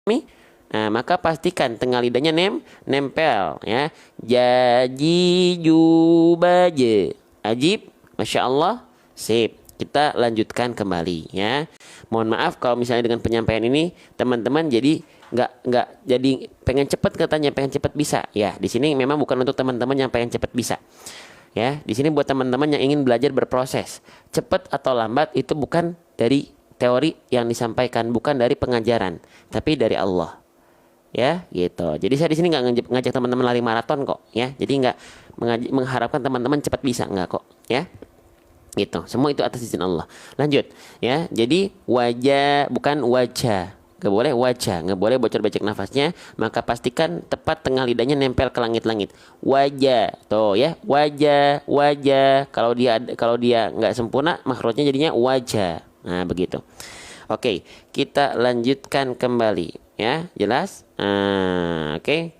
Nah, maka pastikan tengah lidahnya nempel ya. Jaji jubaje. Ajib, masya Allah. Sip. Kita lanjutkan kembali ya. Mohon maaf kalau misalnya dengan penyampaian ini teman-teman jadi nggak jadi pengen cepet katanya pengen cepet bisa ya. Di sini memang bukan untuk teman-teman yang pengen cepet bisa. Ya, di sini buat teman-teman yang ingin belajar berproses. Cepat atau lambat itu bukan dari teori yang disampaikan, bukan dari pengajaran, tapi dari Allah. Ya, gitu. Jadi saya di sini nggak ngajak teman-teman lari maraton kok, ya. Jadi nggak mengharapkan teman-teman cepat bisa, nggak kok, ya. Gitu. Semua itu atas izin Allah. Lanjut, ya. Jadi wajah bukan wajah. Nggak boleh wajah, nggak boleh bocor-becek nafasnya. Maka pastikan tepat tengah lidahnya nempel ke langit-langit. Wajah, tuh ya, wajah, wajah. Kalau dia nggak sempurna, makhrajnya jadinya wajah. Nah, begitu. Oke, kita lanjutkan kembali ya, jelas? Oke.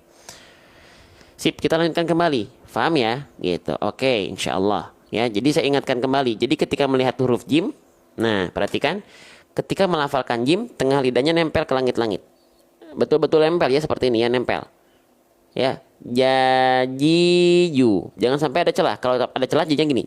Sip, kita lanjutkan kembali. Paham ya? Gitu. Oke, insya Allah. Ya, jadi saya ingatkan kembali. Jadi ketika melihat huruf jim, nah, perhatikan ketika melafalkan jim, tengah lidahnya nempel ke langit-langit. Betul-betul nempel ya, seperti ini ya, nempel. Ya, jajiju. Jangan sampai ada celah. Kalau ada celah jadi gini.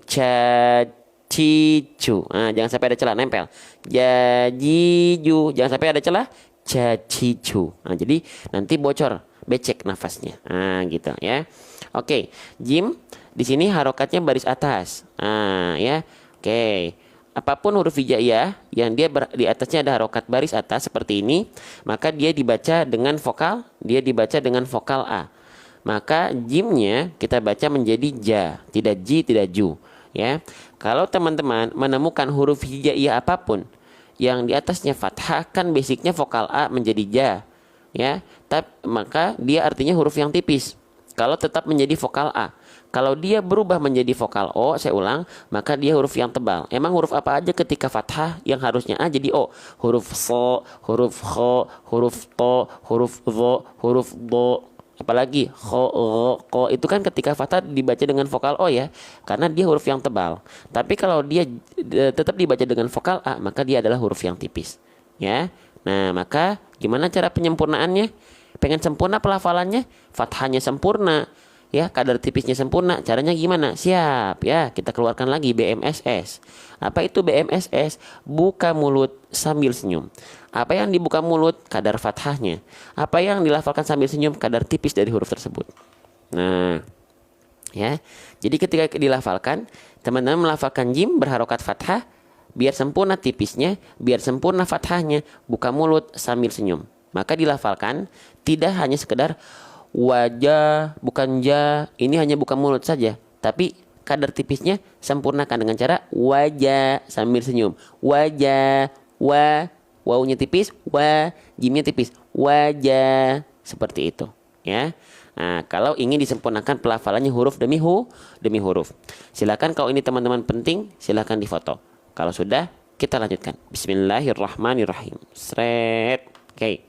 Cicu. Nah, jangan sampai ada celah, nempel. Jajiju. Jangan sampai ada celah. Cacicu. Nah, jadi nanti bocor, becek nafasnya. Nah, gitu ya. Oke, jim di sini harokatnya baris atas. Nah, ya. Oke. Apapun huruf hijaiyah yang dia di atasnya ada harokat baris atas seperti ini, maka dia dibaca dengan vokal A. Maka jimnya kita baca menjadi ja, tidak ji, tidak ju. Ya, kalau teman-teman menemukan huruf hijaiyah apapun yang di atasnya fathah, kan basicnya vokal A menjadi ja, ya. Maka dia artinya huruf yang tipis. Kalau tetap menjadi vokal A, kalau dia berubah menjadi vokal O, saya ulang, maka dia huruf yang tebal. Emang huruf apa aja ketika fathah yang harusnya A jadi O? Huruf so, huruf kho, huruf to, huruf zo, huruf do. Apalagi ko itu kan ketika fathah dibaca dengan vokal O ya, karena dia huruf yang tebal. Tapi kalau dia tetap dibaca dengan vokal A, maka dia adalah huruf yang tipis. Ya. Nah, maka gimana cara penyempurnaannya? Pengen sempurna pelafalannya, fathahnya sempurna, ya, kadar tipisnya sempurna. Caranya gimana? Siap ya, kita keluarkan lagi BMSS. Apa itu BMSS? Buka mulut sambil senyum. Apa yang dibuka mulut? Kadar fathahnya. Apa yang dilafalkan sambil senyum? Kadar tipis dari huruf tersebut. Nah, ya. Jadi ketika dilafalkan, teman-teman melafalkan jim berharokat fathah, biar sempurna tipisnya, biar sempurna fathahnya, buka mulut sambil senyum. Maka dilafalkan tidak hanya sekedar wajah, bukan ja, ini hanya buka mulut saja, tapi kadar tipisnya sempurnakan dengan cara wajah sambil senyum. Wajah, wawunya tipis, jimnya tipis, wajah, seperti itu ya. Nah, kalau ingin disempurnakan pelafalannya huruf demi huruf. Silakan kalau ini teman-teman penting, silakan difoto. Kalau sudah, kita lanjutkan. Bismillahirrahmanirrahim. Sret. Oke.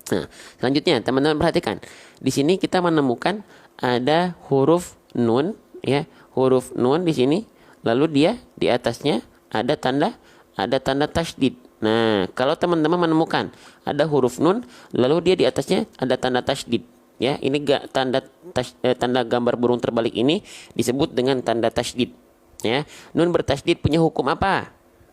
Nah, selanjutnya teman-teman perhatikan. Di sini kita menemukan ada huruf nun ya, huruf nun di sini. Lalu dia di atasnya ada tanda tasydid. Nah, kalau teman-teman menemukan ada huruf nun lalu dia di atasnya ada tanda tasydid ya, ini tanda gambar burung terbalik ini disebut dengan tanda tasydid ya. Nun bertasydid punya hukum apa?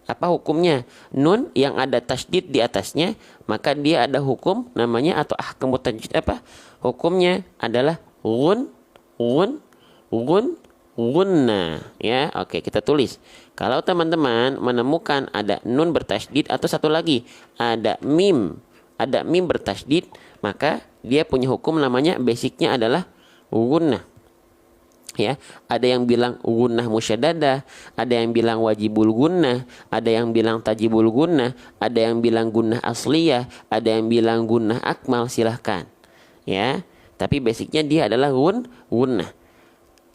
Apa hukumnya? Nun yang ada tasydid di atasnya, maka dia ada hukum namanya atau ahkamu tajwid apa? Hukumnya adalah gunna ya. Oke, kita tulis. Kalau teman-teman menemukan ada nun bertasydid atau satu lagi ada mim bertasydid, maka dia punya hukum namanya basicnya adalah gunnah. Ya, ada yang bilang gunnah musyaddadah, ada yang bilang wajibul gunnah, ada yang bilang tajibul gunnah, ada yang bilang gunnah asliyah, ada yang bilang gunnah akmal, silahkan. Ya, tapi basicnya dia adalah gunnah.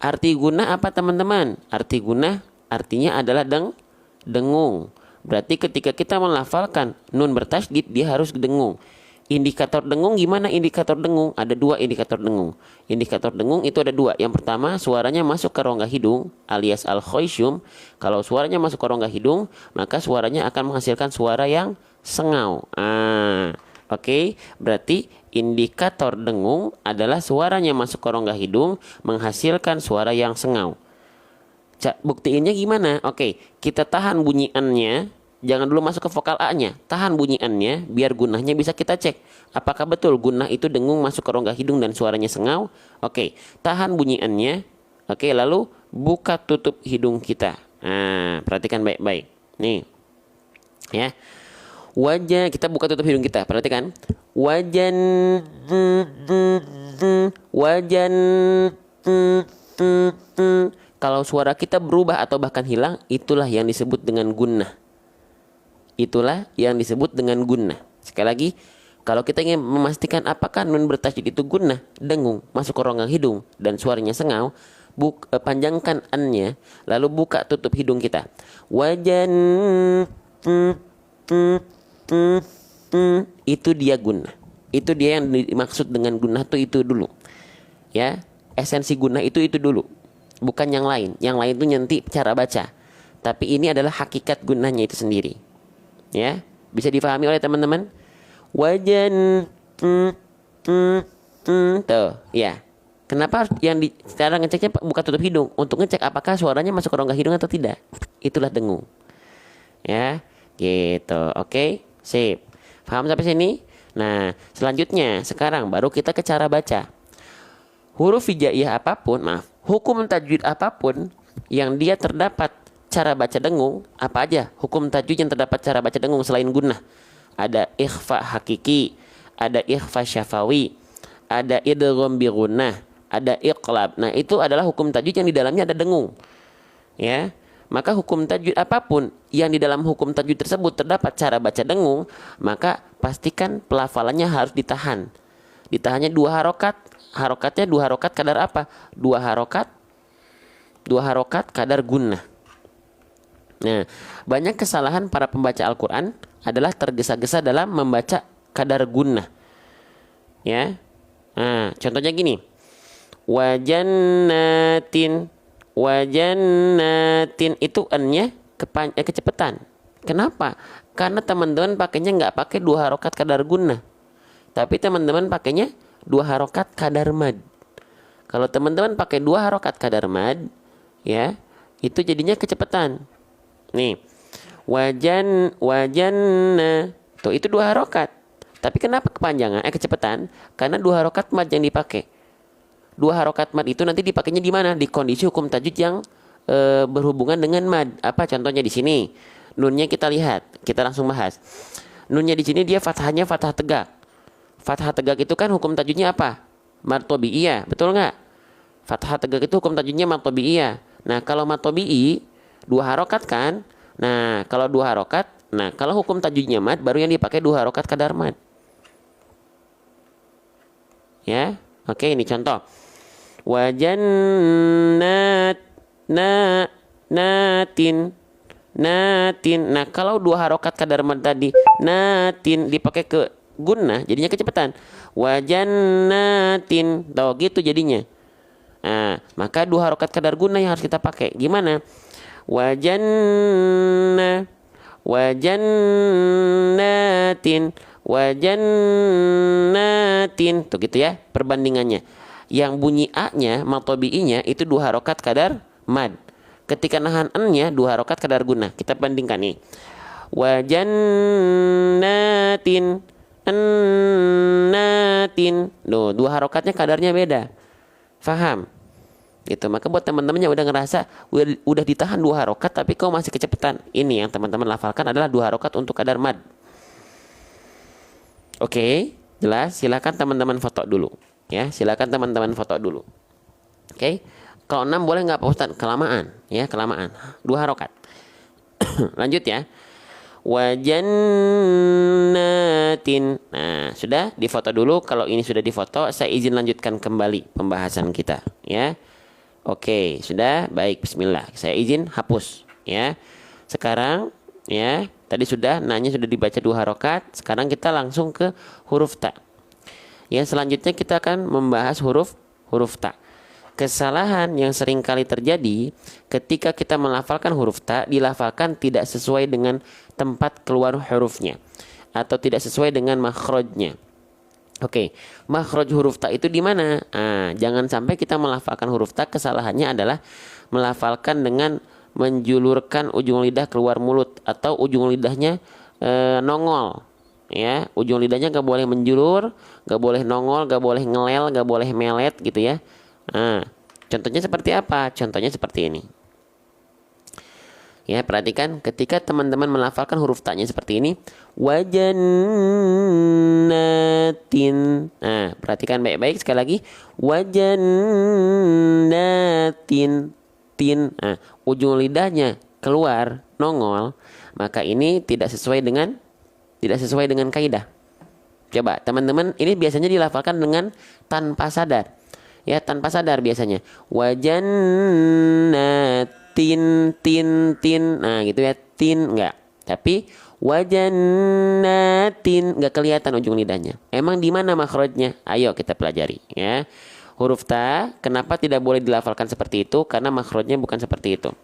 Arti gunnah apa teman-teman? Arti gunnah artinya adalah dengung. Berarti ketika kita melafalkan nun bertasydid dia harus dengung. Indikator dengung gimana? Indikator dengung ada dua indikator dengung. Indikator dengung itu ada dua. Yang pertama, suaranya masuk ke rongga hidung alias al-khayshum. Kalau suaranya masuk ke rongga hidung, maka suaranya akan menghasilkan suara yang sengau. Oke, berarti indikator dengung adalah suaranya masuk ke rongga hidung menghasilkan suara yang sengau. Buktiinnya gimana? Oke, kita tahan bunyiannya. Jangan dulu masuk ke vokal A-nya. Tahan bunyiannya biar gunahnya bisa kita cek. Apakah betul gunah itu dengung masuk ke rongga hidung dan suaranya sengau? Oke, tahan bunyiannya. Oke, lalu buka tutup hidung kita. Nah, perhatikan baik-baik. Nih. Ya. Wajan, kita buka tutup hidung kita. Perhatikan. Wajan wajan kalau suara kita berubah atau bahkan hilang, itulah yang disebut dengan gunnah. Itulah yang disebut dengan gunnah. Sekali lagi, kalau kita ingin memastikan apakah nun bertasydid itu gunnah, dengung, masuk ke rongga hidung dan suaranya sengau, panjangkan an-nya, lalu buka tutup hidung kita. Wajan itu dia gunnah. Itu dia yang dimaksud dengan gunnah itu dulu. Ya, esensi gunnah itu dulu. Bukan yang lain. Yang lain itu nanti cara baca. Tapi ini adalah hakikat gunnahnya itu sendiri. Ya, bisa difahami oleh teman-teman? Wajan tuh, ya. Kenapa yang cara ngeceknya buka tutup hidung? Untuk ngecek apakah suaranya masuk ke rongga hidung atau tidak. Itulah dengung. Ya, gitu. Oke, sip. Paham sampai sini? Nah, selanjutnya sekarang baru kita ke cara baca. Huruf hijaiyah apapun, hukum tajwid apapun yang dia terdapat cara baca dengung, apa aja hukum tajwid yang terdapat cara baca dengung selain gunnah? Ada ikhfa hakiki, ada ikhfa syafawi, ada idgham bi gunnah, ada iqlab. Nah, itu adalah hukum tajwid yang di dalamnya ada dengung. Ya. Maka hukum tajwid apapun yang di dalam hukum tajwid tersebut terdapat cara baca dengung, maka pastikan pelafalannya harus ditahan. Ditahannya 2 harokat. Harokatnya 2 harokat kadar apa? 2 harokat kadar gunnah. Nah, banyak kesalahan para pembaca Al-Quran adalah tergesa-gesa dalam membaca kadar gunnah. Ya. Nah, contohnya gini. Wajannatin itu n-nya kecepatan. Kenapa? Karena teman-teman pakainya nggak pakai 2 harokat kadar gunnah, tapi teman-teman pakainya 2 harokat kadar mad. Kalau teman-teman pakai 2 harokat kadar mad, ya, itu jadinya kecepatan. Nih, wajanna, tuh itu 2 harokat. Tapi kenapa kepanjangan? Kecepatan? Karena 2 harokat mad yang dipakai. 2 harokat mad itu nanti dipakainya di mana? Di kondisi hukum tajwid yang berhubungan dengan mad. Apa contohnya di sini? Nunnya kita lihat, kita langsung bahas. Nunnya di sini dia fathahnya fathah tegak. Fathah tegak itu kan hukum tajwidnya apa? Mad tabi'iyah, betul nggak? Fathah tegak itu hukum tajwidnya mad tabi'iyah. Nah, kalau mad tabi'i 2 harokat kan? Nah, kalau 2 harokat, nah kalau hukum tajwidnya mad baru yang dipakai 2 harokat kadar mad. Ya, oke, ini contoh. Natin. Nah, kalau 2 harokat kadar mad tadi natin dipakai ke gunnah, jadinya kecepatan. Wajannatin, tahu gitu jadinya. Nah, maka 2 harokat kadar gunnah yang harus kita pakai. Gimana? Wajannatin, tuh gitu ya perbandingannya. Yang bunyi a-nya, mad tabi'inya itu 2 harokat kadar mad. Ketika nahan n-nya 2 harokat kadar gunnah. Kita bandingkan nih. Wajannatin, Duh, 2 harokatnya kadarnya beda. Faham? Gitu. Maka buat teman-teman yang udah ngerasa udah ditahan 2 harokat tapi kau masih kecepatan, ini yang teman-teman lafalkan adalah 2 harokat untuk kadar mad. Oke, jelas? Silakan teman-teman foto dulu. Ya, silakan teman-teman foto dulu. Oke. Kalau 6 boleh nggak Pak Ustadz? Kelamaan, ya, kelamaan. 2 harokat. Lanjut ya. Wajannatin. Nah, sudah difoto dulu. Kalau ini sudah difoto, saya izin lanjutkan kembali pembahasan kita, ya. Oke, sudah. Baik, bismillah. Saya izin hapus, ya. Sekarang, ya, tadi sudah nanya sudah dibaca 2 harokat. Sekarang kita langsung ke huruf ta. Ya, selanjutnya kita akan membahas huruf ta. Kesalahan yang sering kali terjadi ketika kita melafalkan huruf ta, dilafalkan tidak sesuai dengan tempat keluar hurufnya. atau tidak sesuai dengan makhrajnya. Oke, makhraj huruf ta itu di mana? Jangan sampai kita melafalkan huruf ta, kesalahannya adalah melafalkan dengan menjulurkan ujung lidah keluar mulut atau ujung lidahnya nongol. Ya, ujung lidahnya gak boleh menjulur, gak boleh nongol, gak boleh ngelel, gak boleh melet gitu ya. Contohnya seperti apa? Contohnya seperti ini. Ya, perhatikan ketika teman-teman melafalkan huruf ta-nya seperti ini, wajannatin. Perhatikan baik-baik sekali lagi, wajannatin. Ujung lidahnya keluar nongol, maka ini tidak sesuai dengan kaidah. Coba teman-teman, ini biasanya dilafalkan dengan tanpa sadar. Ya, tanpa sadar biasanya. Wajannatin, tin. Gitu ya, tin enggak. Tapi wajannatin enggak kelihatan ujung lidahnya. Emang di mana makhrajnya? Ayo kita pelajari ya. Huruf ta kenapa tidak boleh dilafalkan seperti itu? Karena makhrajnya bukan seperti itu.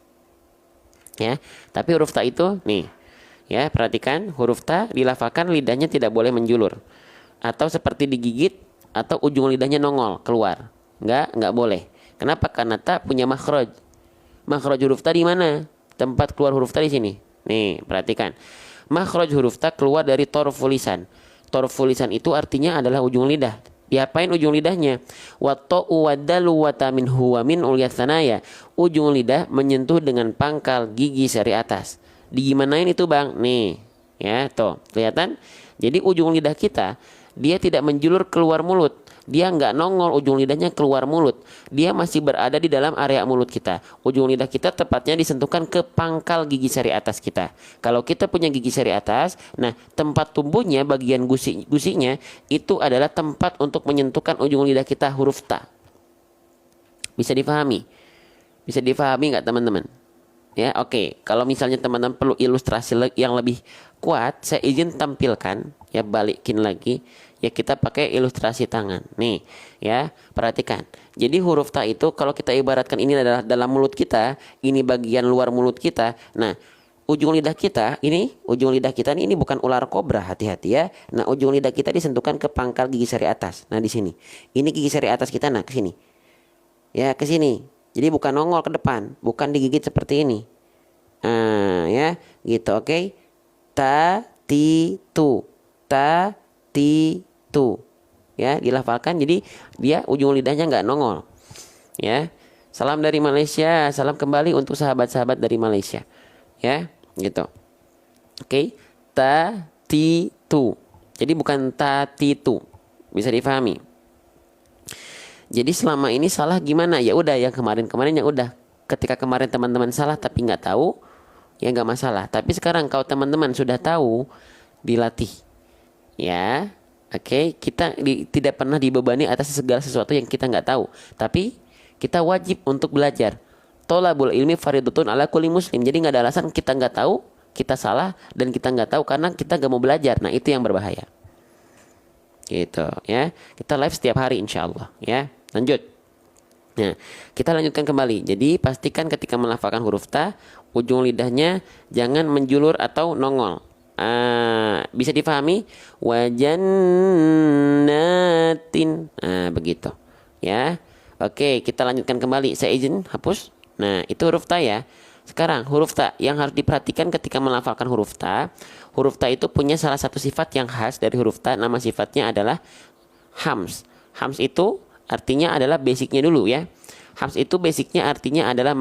Ya, tapi huruf ta itu nih. Ya, perhatikan huruf ta dilafalkan lidahnya tidak boleh menjulur atau seperti digigit atau ujung lidahnya nongol keluar. Enggak boleh. Kenapa? Karena ta punya makhraj. Makhraj huruf ta di mana? Tempat keluar huruf ta di sini. Nih, perhatikan. Makhraj huruf ta keluar dari torful lisan. Torful lisan itu artinya adalah ujung lidah. Diapain ujung lidahnya? Watta'u wadalu watamin huwa min ulyat sanaya. Ujung lidah menyentuh dengan pangkal gigi seri atas. Digimanain itu bang? Nih, ya tuh kelihatan. Jadi ujung lidah kita dia tidak menjulur keluar mulut. Dia nggak nongol ujung lidahnya keluar mulut. Dia masih berada di dalam area mulut kita. Ujung lidah kita tepatnya disentuhkan ke pangkal gigi seri atas kita. Kalau kita punya gigi seri atas, nah tempat tumbuhnya bagian gusinya itu adalah tempat untuk menyentuhkan ujung lidah kita huruf ta. Bisa difahami? Bisa difahami nggak teman-teman? Ya, oke. Kalau misalnya teman-teman perlu ilustrasi yang lebih kuat, saya izin tampilkan. Ya, balikin lagi. Ya, kita pakai ilustrasi tangan. Nih, ya, perhatikan. Jadi huruf ta itu kalau kita ibaratkan ini adalah dalam mulut kita, ini bagian luar mulut kita. Nah, ujung lidah kita ini bukan ular kobra, hati-hati ya. Nah, ujung lidah kita disentuhkan ke pangkal gigi seri atas. Nah, di sini. Ini gigi seri atas kita, nah ke sini. Ya, ke sini. Jadi bukan nongol ke depan, bukan digigit seperti ini. Ya, gitu, oke. Ta, ti, tu. Ta, ti, tu. Ya, dilafalkan jadi dia ujung lidahnya nggak nongol. Ya. Salam dari Malaysia, salam kembali untuk sahabat-sahabat dari Malaysia. Ya, gitu. Oke. Ta, ti, tu. Jadi bukan ta, ti, tu. Bisa difahami? Jadi selama ini salah gimana? Ya udah yang kemarin ya udah. Ketika kemarin teman-teman salah tapi nggak tahu, ya nggak masalah. Tapi sekarang kalau teman-teman sudah tahu, dilatih. Ya, oke. Kita tidak pernah dibebani atas segala sesuatu yang kita nggak tahu. Tapi kita wajib untuk belajar. Tholabul ilmi fardhatun ala kulli muslim. Jadi nggak ada alasan kita nggak tahu, kita salah dan kita nggak tahu karena kita nggak mau belajar. Nah itu yang berbahaya. Gitu ya. Kita live setiap hari insya Allah ya. Lanjut. Nah, kita lanjutkan kembali. Jadi pastikan ketika melafalkan huruf ta, ujung lidahnya jangan menjulur atau nongol. Bisa difahami? Wajannatin. Begitu. Ya. Oke, kita lanjutkan kembali. Saya izin hapus. Nah, itu huruf ta ya. Sekarang huruf ta yang harus diperhatikan ketika melafalkan huruf ta. Huruf ta itu punya salah satu sifat yang khas dari huruf ta. Nama sifatnya adalah hams. Hams itu artinya adalah basicnya dulu ya. Hams itu basicnya artinya adalah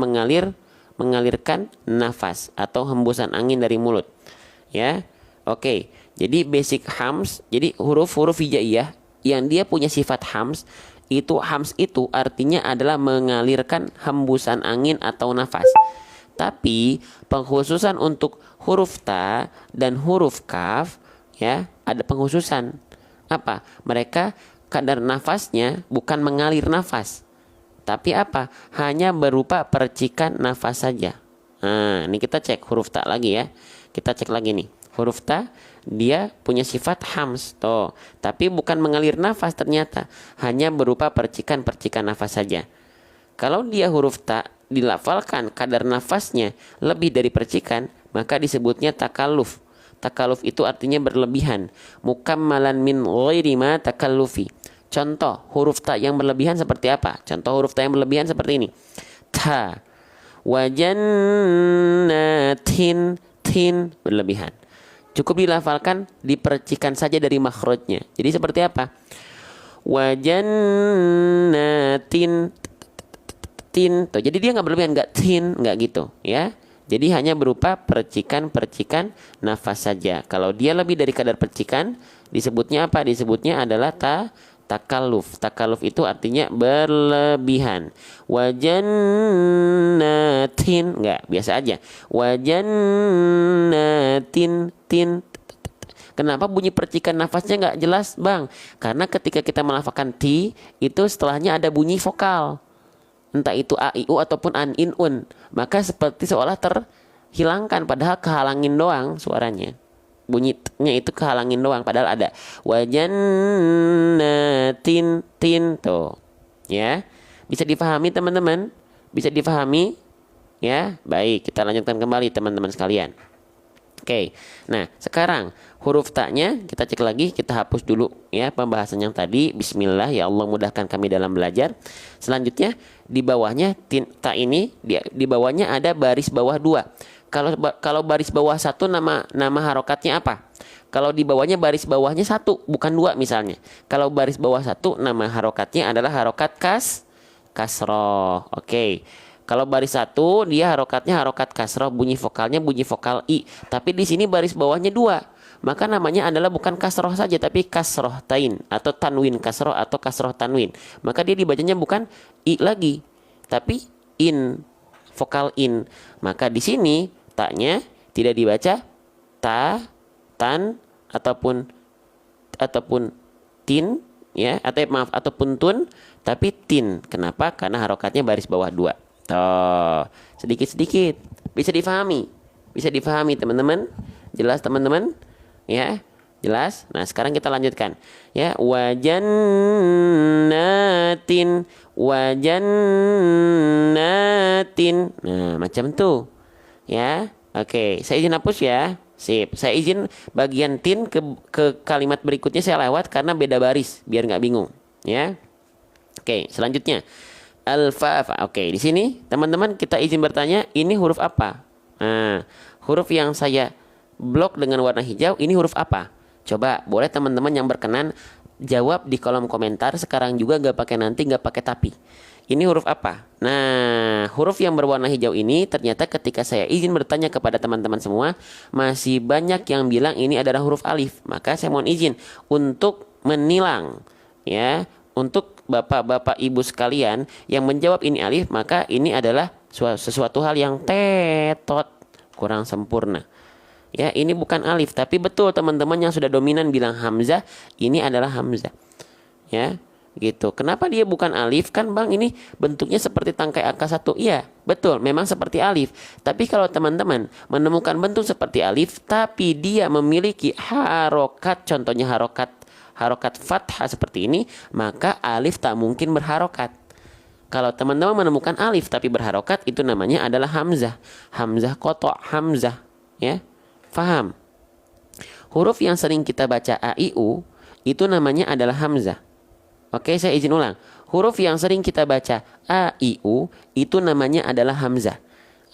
mengalirkan nafas atau hembusan angin dari mulut. Ya, oke. Jadi basic hams, jadi huruf-huruf hijaiyah yang dia punya sifat hams itu artinya adalah mengalirkan hembusan angin atau nafas. Tapi pengkhususan untuk huruf ta dan huruf kaf ya ada pengkhususan. Apa? Mereka kadar nafasnya bukan mengalir nafas, tapi apa? Hanya berupa percikan nafas saja. Nah, ini kita cek huruf ta lagi ya. Kita cek lagi nih. Huruf ta dia punya sifat hams, toh, tapi bukan mengalir nafas ternyata, hanya berupa percikan-percikan nafas saja. Kalau dia huruf ta dilafalkan kadar nafasnya lebih dari percikan, maka disebutnya takalluf. Takalluf itu artinya berlebihan. Mukammalan min ghairi ma takallufi. Contoh huruf ta yang berlebihan seperti apa? Contoh huruf ta yang berlebihan seperti ini. Ta. Wajannatin, tin berlebihan. Cukup dilafalkan, dipercikan saja dari makhrajnya. Jadi seperti apa? Wajannatin, tin. Tuh, jadi dia nggak berlebihan, nggak tin, nggak gitu, ya. Jadi hanya berupa percikan-percikan nafas saja. Kalau dia lebih dari kadar percikan, disebutnya apa? Disebutnya adalah takalluf. Takalluf itu artinya berlebihan. Wajannatin, enggak, biasa aja. Wajannatin, tin. Kenapa bunyi percikan nafasnya enggak jelas, Bang? Karena ketika kita melafalkan ti, itu setelahnya ada bunyi vokal. Entah itu a, i, u ataupun an, in, un. Maka seperti seolah terhilangkan, padahal kehalangin doang suaranya. Bunyinya itu kehalangin doang, padahal ada wajannatin, tin, tuh, ya. Bisa difahami teman-teman? Bisa difahami? Ya, baik, kita lanjutkan kembali teman-teman sekalian. Oke, nah sekarang huruf ta-nya kita cek lagi, kita hapus dulu ya pembahasan yang tadi. Bismillah, ya Allah mudahkan kami dalam belajar. Selanjutnya di bawahnya ta ini, di bawahnya ada baris bawah 2. Kalau baris bawah 1 nama harokatnya apa? Kalau di bawahnya baris bawahnya 1 bukan 2 misalnya. Kalau baris bawah 1 nama harokatnya adalah harokat kasroh. Oke. Kalau baris 1 dia harokatnya harokat kasroh, bunyi vokalnya bunyi vokal i. Tapi di sini baris bawahnya 2. Maka namanya adalah bukan kasroh saja tapi kasroh tain atau tanwin kasroh atau kasroh tanwin. Maka dia dibacanya bukan i lagi tapi in, vokal in. Maka di sini taknya tidak dibaca ta, tan ataupun tin ya, atau maaf ataupun tun, tapi tin. Kenapa? Karena harokatnya baris bawah 2. Tuh, sedikit-sedikit bisa difahami. Bisa difahami teman-teman? Jelas teman-teman? Ya, jelas. Nah, sekarang kita lanjutkan. Ya, wajannatin, wajannatin. Nah, macam tuh. Ya. Oke, saya izin hapus ya. Sip. Saya izin bagian tin ke kalimat berikutnya saya lewat karena beda baris biar nggak bingung, ya. Oke, selanjutnya al-fa. Oke, di sini teman-teman kita izin bertanya, ini huruf apa? Nah, huruf yang saya blok dengan warna hijau ini huruf apa? Coba boleh teman-teman yang berkenan jawab di kolom komentar sekarang juga, nggak pakai nanti, nggak pakai tapi. Ini huruf apa? Nah, huruf yang berwarna hijau ini ternyata ketika saya izin bertanya kepada teman-teman semua, masih banyak yang bilang ini adalah huruf alif. Maka saya mohon izin untuk menilang, ya, untuk bapak-bapak ibu sekalian yang menjawab ini alif, maka ini adalah sesuatu hal yang tetot, kurang sempurna. Ya, ini bukan alif, tapi betul teman-teman yang sudah dominan bilang hamzah, ini adalah hamzah. Ya, gitu. Kenapa dia bukan alif? Kan Bang ini bentuknya seperti tangkai angka 1. Iya, betul, memang seperti alif. Tapi kalau teman-teman menemukan bentuk seperti alif, tapi dia memiliki harokat, contohnya harokat fathah seperti ini, maka alif tak mungkin berharokat. Kalau teman-teman menemukan alif tapi berharokat, itu namanya adalah hamzah. Hamzah kotok, hamzah. Ya, faham? Huruf yang sering kita baca a, i, u, itu namanya adalah hamzah. Oke, saya izin ulang. Huruf yang sering kita baca a, i, u, itu namanya adalah hamzah.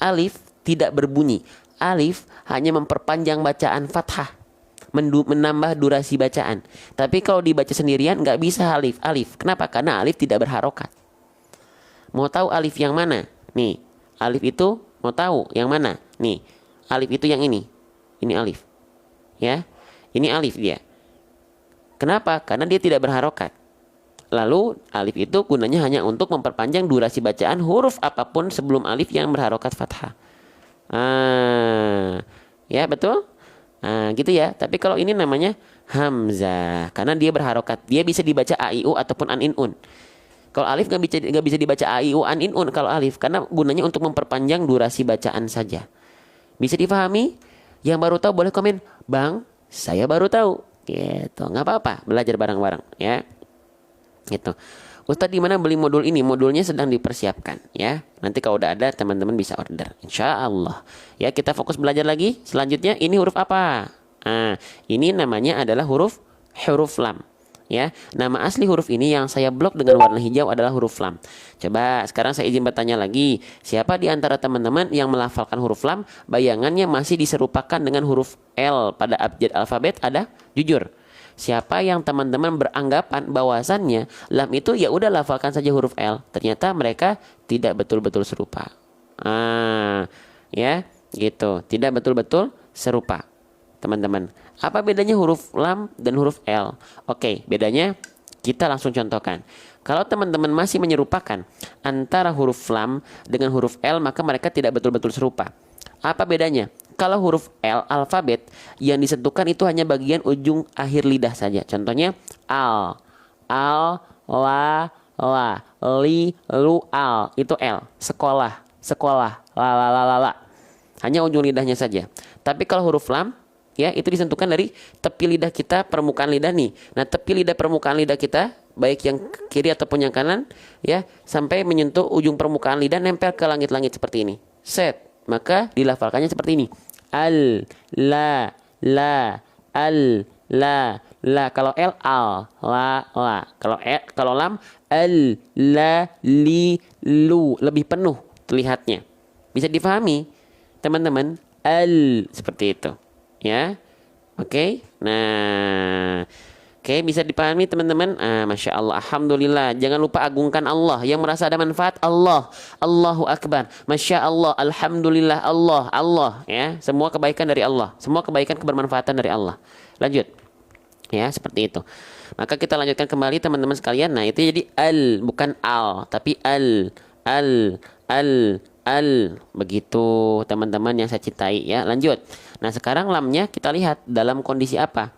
Alif tidak berbunyi. Alif hanya memperpanjang bacaan fathah, menambah durasi bacaan. Tapi kalau dibaca sendirian nggak bisa alif. Kenapa? Karena alif tidak berharokat. Mau tahu alif yang mana? Nih, alif itu mau tahu yang mana? Nih, alif itu yang ini. Ini alif. Ya, ini alif dia. Kenapa? Karena dia tidak berharokat. Lalu alif itu gunanya hanya untuk memperpanjang durasi bacaan huruf apapun sebelum alif yang berharokat fathah. Ya betul. Gitu ya. Tapi kalau ini namanya hamzah karena dia berharokat. Dia bisa dibaca a, i, u ataupun an, in, un. Kalau alif nggak bisa dibaca a, i, u, an, in, un kalau alif karena gunanya untuk memperpanjang durasi bacaan saja. Bisa difahami? Yang baru tahu boleh komen, Bang, saya baru tahu. Gitu, nggak apa-apa, belajar bareng-bareng ya. Gitu. Ustadz di mana beli modul ini? Modulnya sedang dipersiapkan ya. Nanti kalau udah ada teman-teman bisa order. Insya Allah. Ya, kita fokus belajar lagi. Selanjutnya ini huruf apa? Ini namanya adalah huruf lam. Ya, nama asli huruf ini yang saya blok dengan warna hijau adalah huruf lam. Coba sekarang saya izin bertanya lagi, siapa di antara teman-teman yang melafalkan huruf lam bayangannya masih diserupakan dengan huruf L pada abjad alfabet? Ada? Jujur. Siapa yang teman-teman beranggapan bahwasannya lam itu ya udah lafalkan saja huruf L? Ternyata mereka tidak betul-betul serupa. Ya, gitu. Tidak betul-betul serupa. Teman-teman, apa bedanya huruf lam dan huruf L? Oke, bedanya kita langsung contohkan. Kalau teman-teman masih menyerupakan antara huruf lam dengan huruf L, maka mereka tidak betul-betul serupa. Apa bedanya? Kalau huruf L alfabet yang disentuhkan itu hanya bagian ujung akhir lidah saja. Contohnya al, la, li, lu, al. Itu L. Sekolah, la. Hanya ujung lidahnya saja. Tapi kalau huruf lam, ya, itu disentuhkan dari tepi lidah kita, permukaan lidah nih. Nah, tepi lidah permukaan lidah kita, baik yang kiri ataupun yang kanan, ya, sampai menyentuh ujung permukaan lidah, nempel ke langit-langit seperti ini. Set. Maka dilafalkannya seperti ini. Al, la, al, la. Kalau L, al, la. Kalau lam, al, la, li, lu. Lebih penuh terlihatnya. Bisa difahami, teman-teman? Al, seperti itu. Ya, oke. Nah, oke, bisa dipahami teman-teman. Masya Allah, alhamdulillah. Jangan lupa agungkan Allah. Yang merasa ada manfaat, Allah, Allahu Akbar. Masya Allah, alhamdulillah, Allah. Ya, semua kebaikan dari Allah. Semua kebaikan kebermanfaatan dari Allah. Lanjut. Ya, seperti itu. Maka kita lanjutkan kembali teman-teman sekalian. Nah, itu jadi al, bukan al, tapi al. Begitu teman-teman yang saya cintai, ya. Lanjut. Nah, sekarang lamnya kita lihat dalam kondisi apa?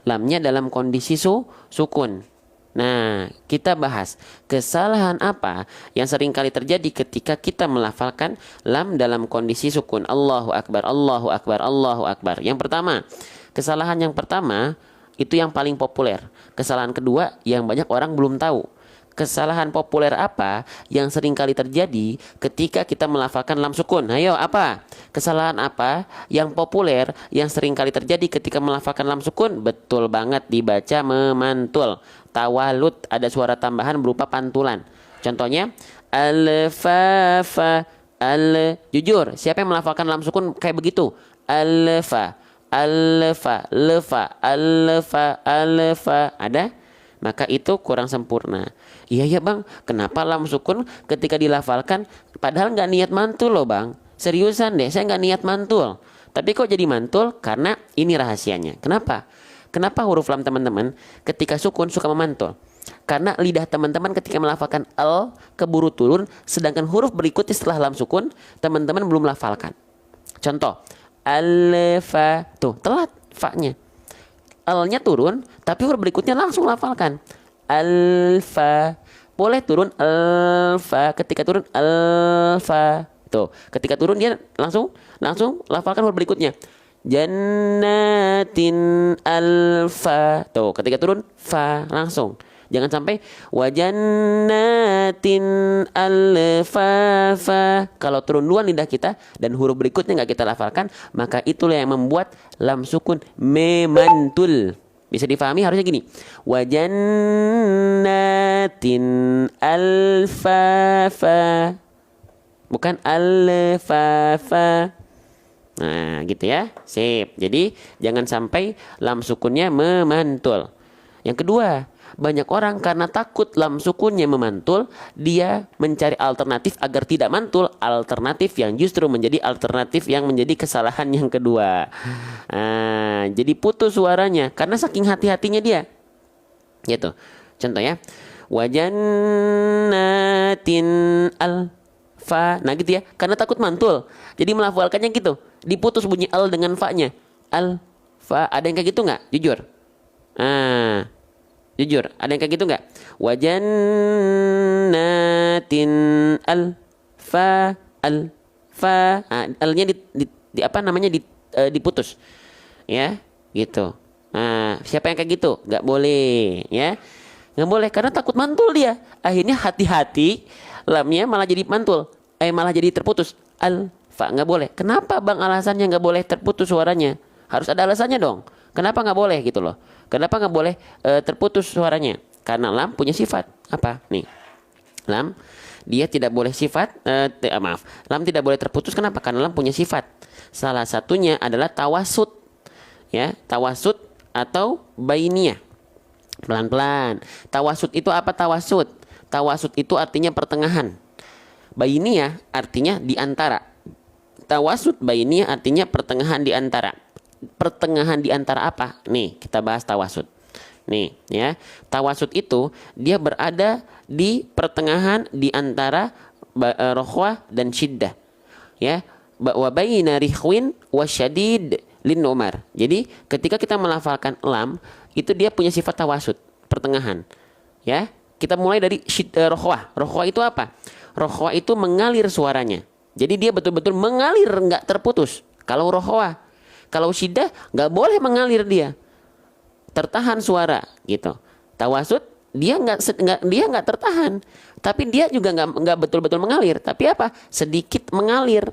Lamnya dalam kondisi sukun. Nah, kita bahas kesalahan apa yang sering kali terjadi ketika kita melafalkan lam dalam kondisi sukun. Allahu Akbar, Allahu Akbar, Allahu Akbar. Yang pertama, kesalahan yang pertama itu yang paling populer. Kesalahan kedua yang banyak orang belum tahu. Kesalahan populer apa yang sering kali terjadi ketika kita melafalkan lam sukun? Ayo, apa? Kesalahan apa yang populer yang sering kali terjadi ketika melafalkan lam sukun? Betul banget, dibaca memantul. Tawalut, ada suara tambahan berupa pantulan. Contohnya al-fa. Jujur, siapa yang melafalkan lam sukun kayak begitu? Al-fa. Ada? Maka itu kurang sempurna. Iya ya bang, kenapa lam sukun ketika dilafalkan padahal nggak niat mantul loh bang. Seriusan deh, saya nggak niat mantul. Tapi kok jadi mantul? Karena ini rahasianya. Kenapa? Kenapa huruf lam teman-teman ketika sukun suka memantul? Karena lidah teman-teman ketika melafalkan al keburu turun, sedangkan huruf berikutnya setelah lam sukun teman-teman belum lafalkan. Contoh, al-fa, tuh telat fa-nya. L-nya turun, tapi huruf berikutnya langsung lafalkan. Alfa. Boleh turun alfa. Ketika turun alfa. Tuh, ketika turun dia langsung lafalkan huruf berikutnya. Jannatin alfa. Tuh, ketika turun fa langsung. Jangan sampai wajannatin alfafa. Kalau turun duluan lidah kita dan huruf berikutnya nggak kita lafalkan, maka itulah yang membuat lam sukun memantul. Bisa difahami harusnya gini. Wajannatin alfafa. Bukan alfafa. Nah, gitu ya. Sip. Jadi jangan sampai lam sukunnya memantul. Yang kedua, banyak orang karena takut lam sukunnya memantul, dia mencari alternatif agar tidak mantul, alternatif yang justru menjadi alternatif yang menjadi kesalahan yang kedua. Jadi putus suaranya karena saking hati-hatinya dia. Gitu. Contoh ya. Wajannatin alfa. Nah gitu ya. Karena takut mantul. Jadi melafalkannya gitu. Diputus bunyi al dengan fa-nya. Alfa. Ada yang kayak gitu nggak? Jujur. Jujur, ada yang kayak gitu nggak? Wajannatin alfa. L-nya diputus, ya, gitu. Siapa yang kayak gitu? Nggak boleh, ya, nggak boleh karena takut mantul dia. Akhirnya hati-hati, lamnya malah jadi mantul, malah jadi terputus. Alfa nggak boleh. Kenapa bang alasannya nggak boleh terputus suaranya? Harus ada alasannya dong. Kenapa nggak boleh gitu loh? Kenapa nggak boleh terputus suaranya? Karena lam punya sifat apa? Nih, lam dia tidak boleh sifat maaf, lam tidak boleh terputus. Kenapa? Karena lam punya sifat. Salah satunya adalah tawasud, ya, tawasud atau bainiyah. Pelan-pelan. Tawasud itu apa tawasud? Tawasud itu artinya pertengahan. Bainiyah artinya di antara. Tawasud bainiyah artinya pertengahan di antara. Pertengahan di antara apa? Nih, kita bahas tawasud. Nih, ya. Tawasud itu dia berada di pertengahan di antara rokhwah dan syiddah. Ya. Wa baina rihwin wasyadid lin umar. Jadi, ketika kita melafalkan lam, itu dia punya sifat tawasud, pertengahan. Ya. Kita mulai dari rokhwah. Rokhwah itu apa? Rokhwah itu mengalir suaranya. Jadi dia betul-betul mengalir, nggak terputus. Kalau rokhwah, kalau syiddah nggak boleh mengalir dia, tertahan suara gitu. Tawasud dia nggak tertahan, tapi dia juga nggak betul-betul mengalir. Tapi apa? Sedikit mengalir.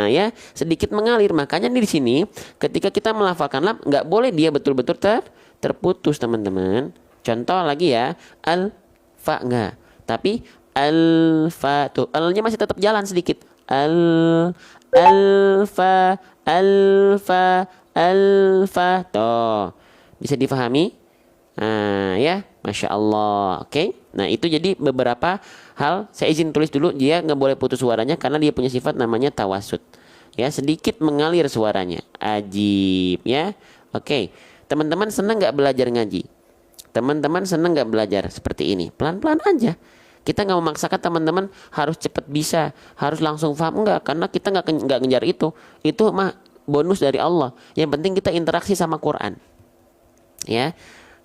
Ya, sedikit mengalir. Makanya di sini ketika kita melafalkan lam nggak boleh dia betul-betul terputus, teman-teman. Contoh lagi ya, al fa nggak, tapi al fa tuh al-nya masih tetap jalan sedikit. Al fa toh bisa difahami. Ya, masya Allah. Oke. Nah, itu jadi beberapa hal. Saya izin tulis dulu, dia nggak boleh putus suaranya karena dia punya sifat namanya tawasud. Ya, sedikit mengalir suaranya. Ajib, ya. Oke. Teman-teman senang nggak belajar ngaji? Teman-teman senang nggak belajar seperti ini? Pelan-pelan aja. Kita nggak memaksakan teman-teman harus cepat bisa, harus langsung paham, enggak, karena kita nggak ngejar itu. Itu mah bonus dari Allah. Yang penting kita interaksi sama Quran. Ya,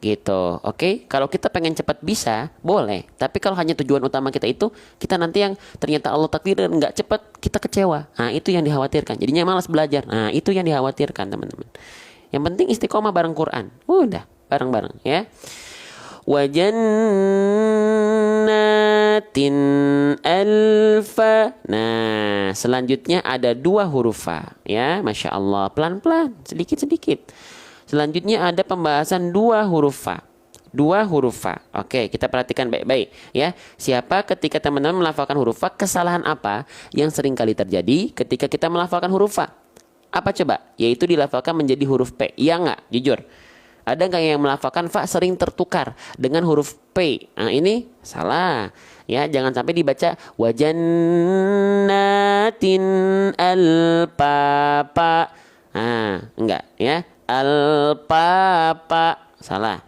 gitu. Oke, kalau kita pengen cepat bisa, boleh. Tapi kalau hanya tujuan utama kita itu, kita nanti yang ternyata Allah takdirin nggak cepat, kita kecewa. Nah, itu yang dikhawatirkan. Jadinya malas belajar. Nah, itu yang dikhawatirkan, teman-teman. Yang penting istiqomah bareng Quran. Udah, bareng-bareng ya. Wajannatin alfa. Nah, selanjutnya ada 2 huruf fa, ya, masya Allah, pelan-pelan, sedikit-sedikit. Selanjutnya ada pembahasan 2 huruf fa. 2 huruf fa. Oke, kita perhatikan baik-baik ya. Siapa ketika teman-teman melafalkan huruf fa, kesalahan apa yang sering kali terjadi ketika kita melafalkan huruf fa? Apa coba? Yaitu dilafalkan menjadi huruf P. Iya nggak? Jujur. Ada nggak yang melafalkan fa sering tertukar dengan huruf P? Nah, ini salah. Ya, jangan sampai dibaca wajannatin alpapa. Nah, enggak ya. Alpapa. Salah.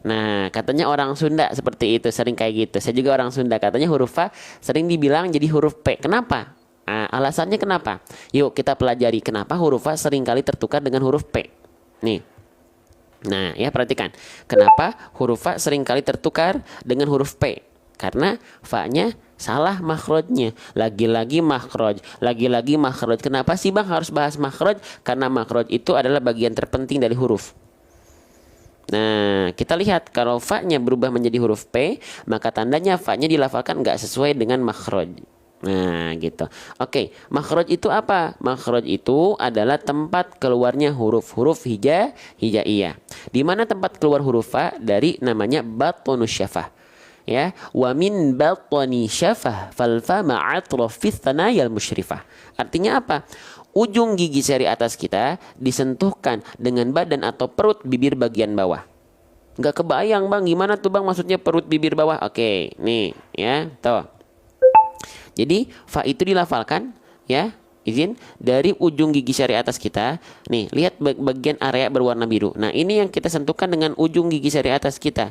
Nah, katanya orang Sunda seperti itu, sering kayak gitu. Saya juga orang Sunda, katanya huruf fa sering dibilang jadi huruf P. Kenapa? Nah, alasannya kenapa? Yuk kita pelajari kenapa huruf fa sering kali tertukar dengan huruf P. Nih. Nah, ya, perhatikan. Kenapa huruf fa sering kali tertukar dengan huruf P? Karena fa-nya salah makhrajnya. Lagi-lagi makhraj. Lagi-lagi makhraj. Kenapa sih Bang harus bahas makhraj? Karena makhraj itu adalah bagian terpenting dari huruf. Nah, kita lihat kalau fa-nya berubah menjadi huruf P, maka tandanya fa-nya dilafalkan nggak sesuai dengan makhraj. Nah, gitu. Oke, makhraj itu apa? Makhraj itu adalah tempat keluarnya huruf-huruf hijaiyah. Di mana tempat keluar huruf fa? Dari namanya batonus syafah. Ya, wa min batoni syafah fal fa ma'atrafis thanayal musyrifah. Artinya apa? Ujung gigi seri atas kita disentuhkan dengan badan atau perut bibir bagian bawah. Nggak kebayang Bang, gimana tuh Bang maksudnya perut bibir bawah? Oke, nih ya, tuh. Jadi fa itu dilafalkan, ya, izin, dari ujung gigi sari atas kita. Nih, lihat bagian area berwarna biru. Nah, ini yang kita sentuhkan dengan ujung gigi sari atas kita.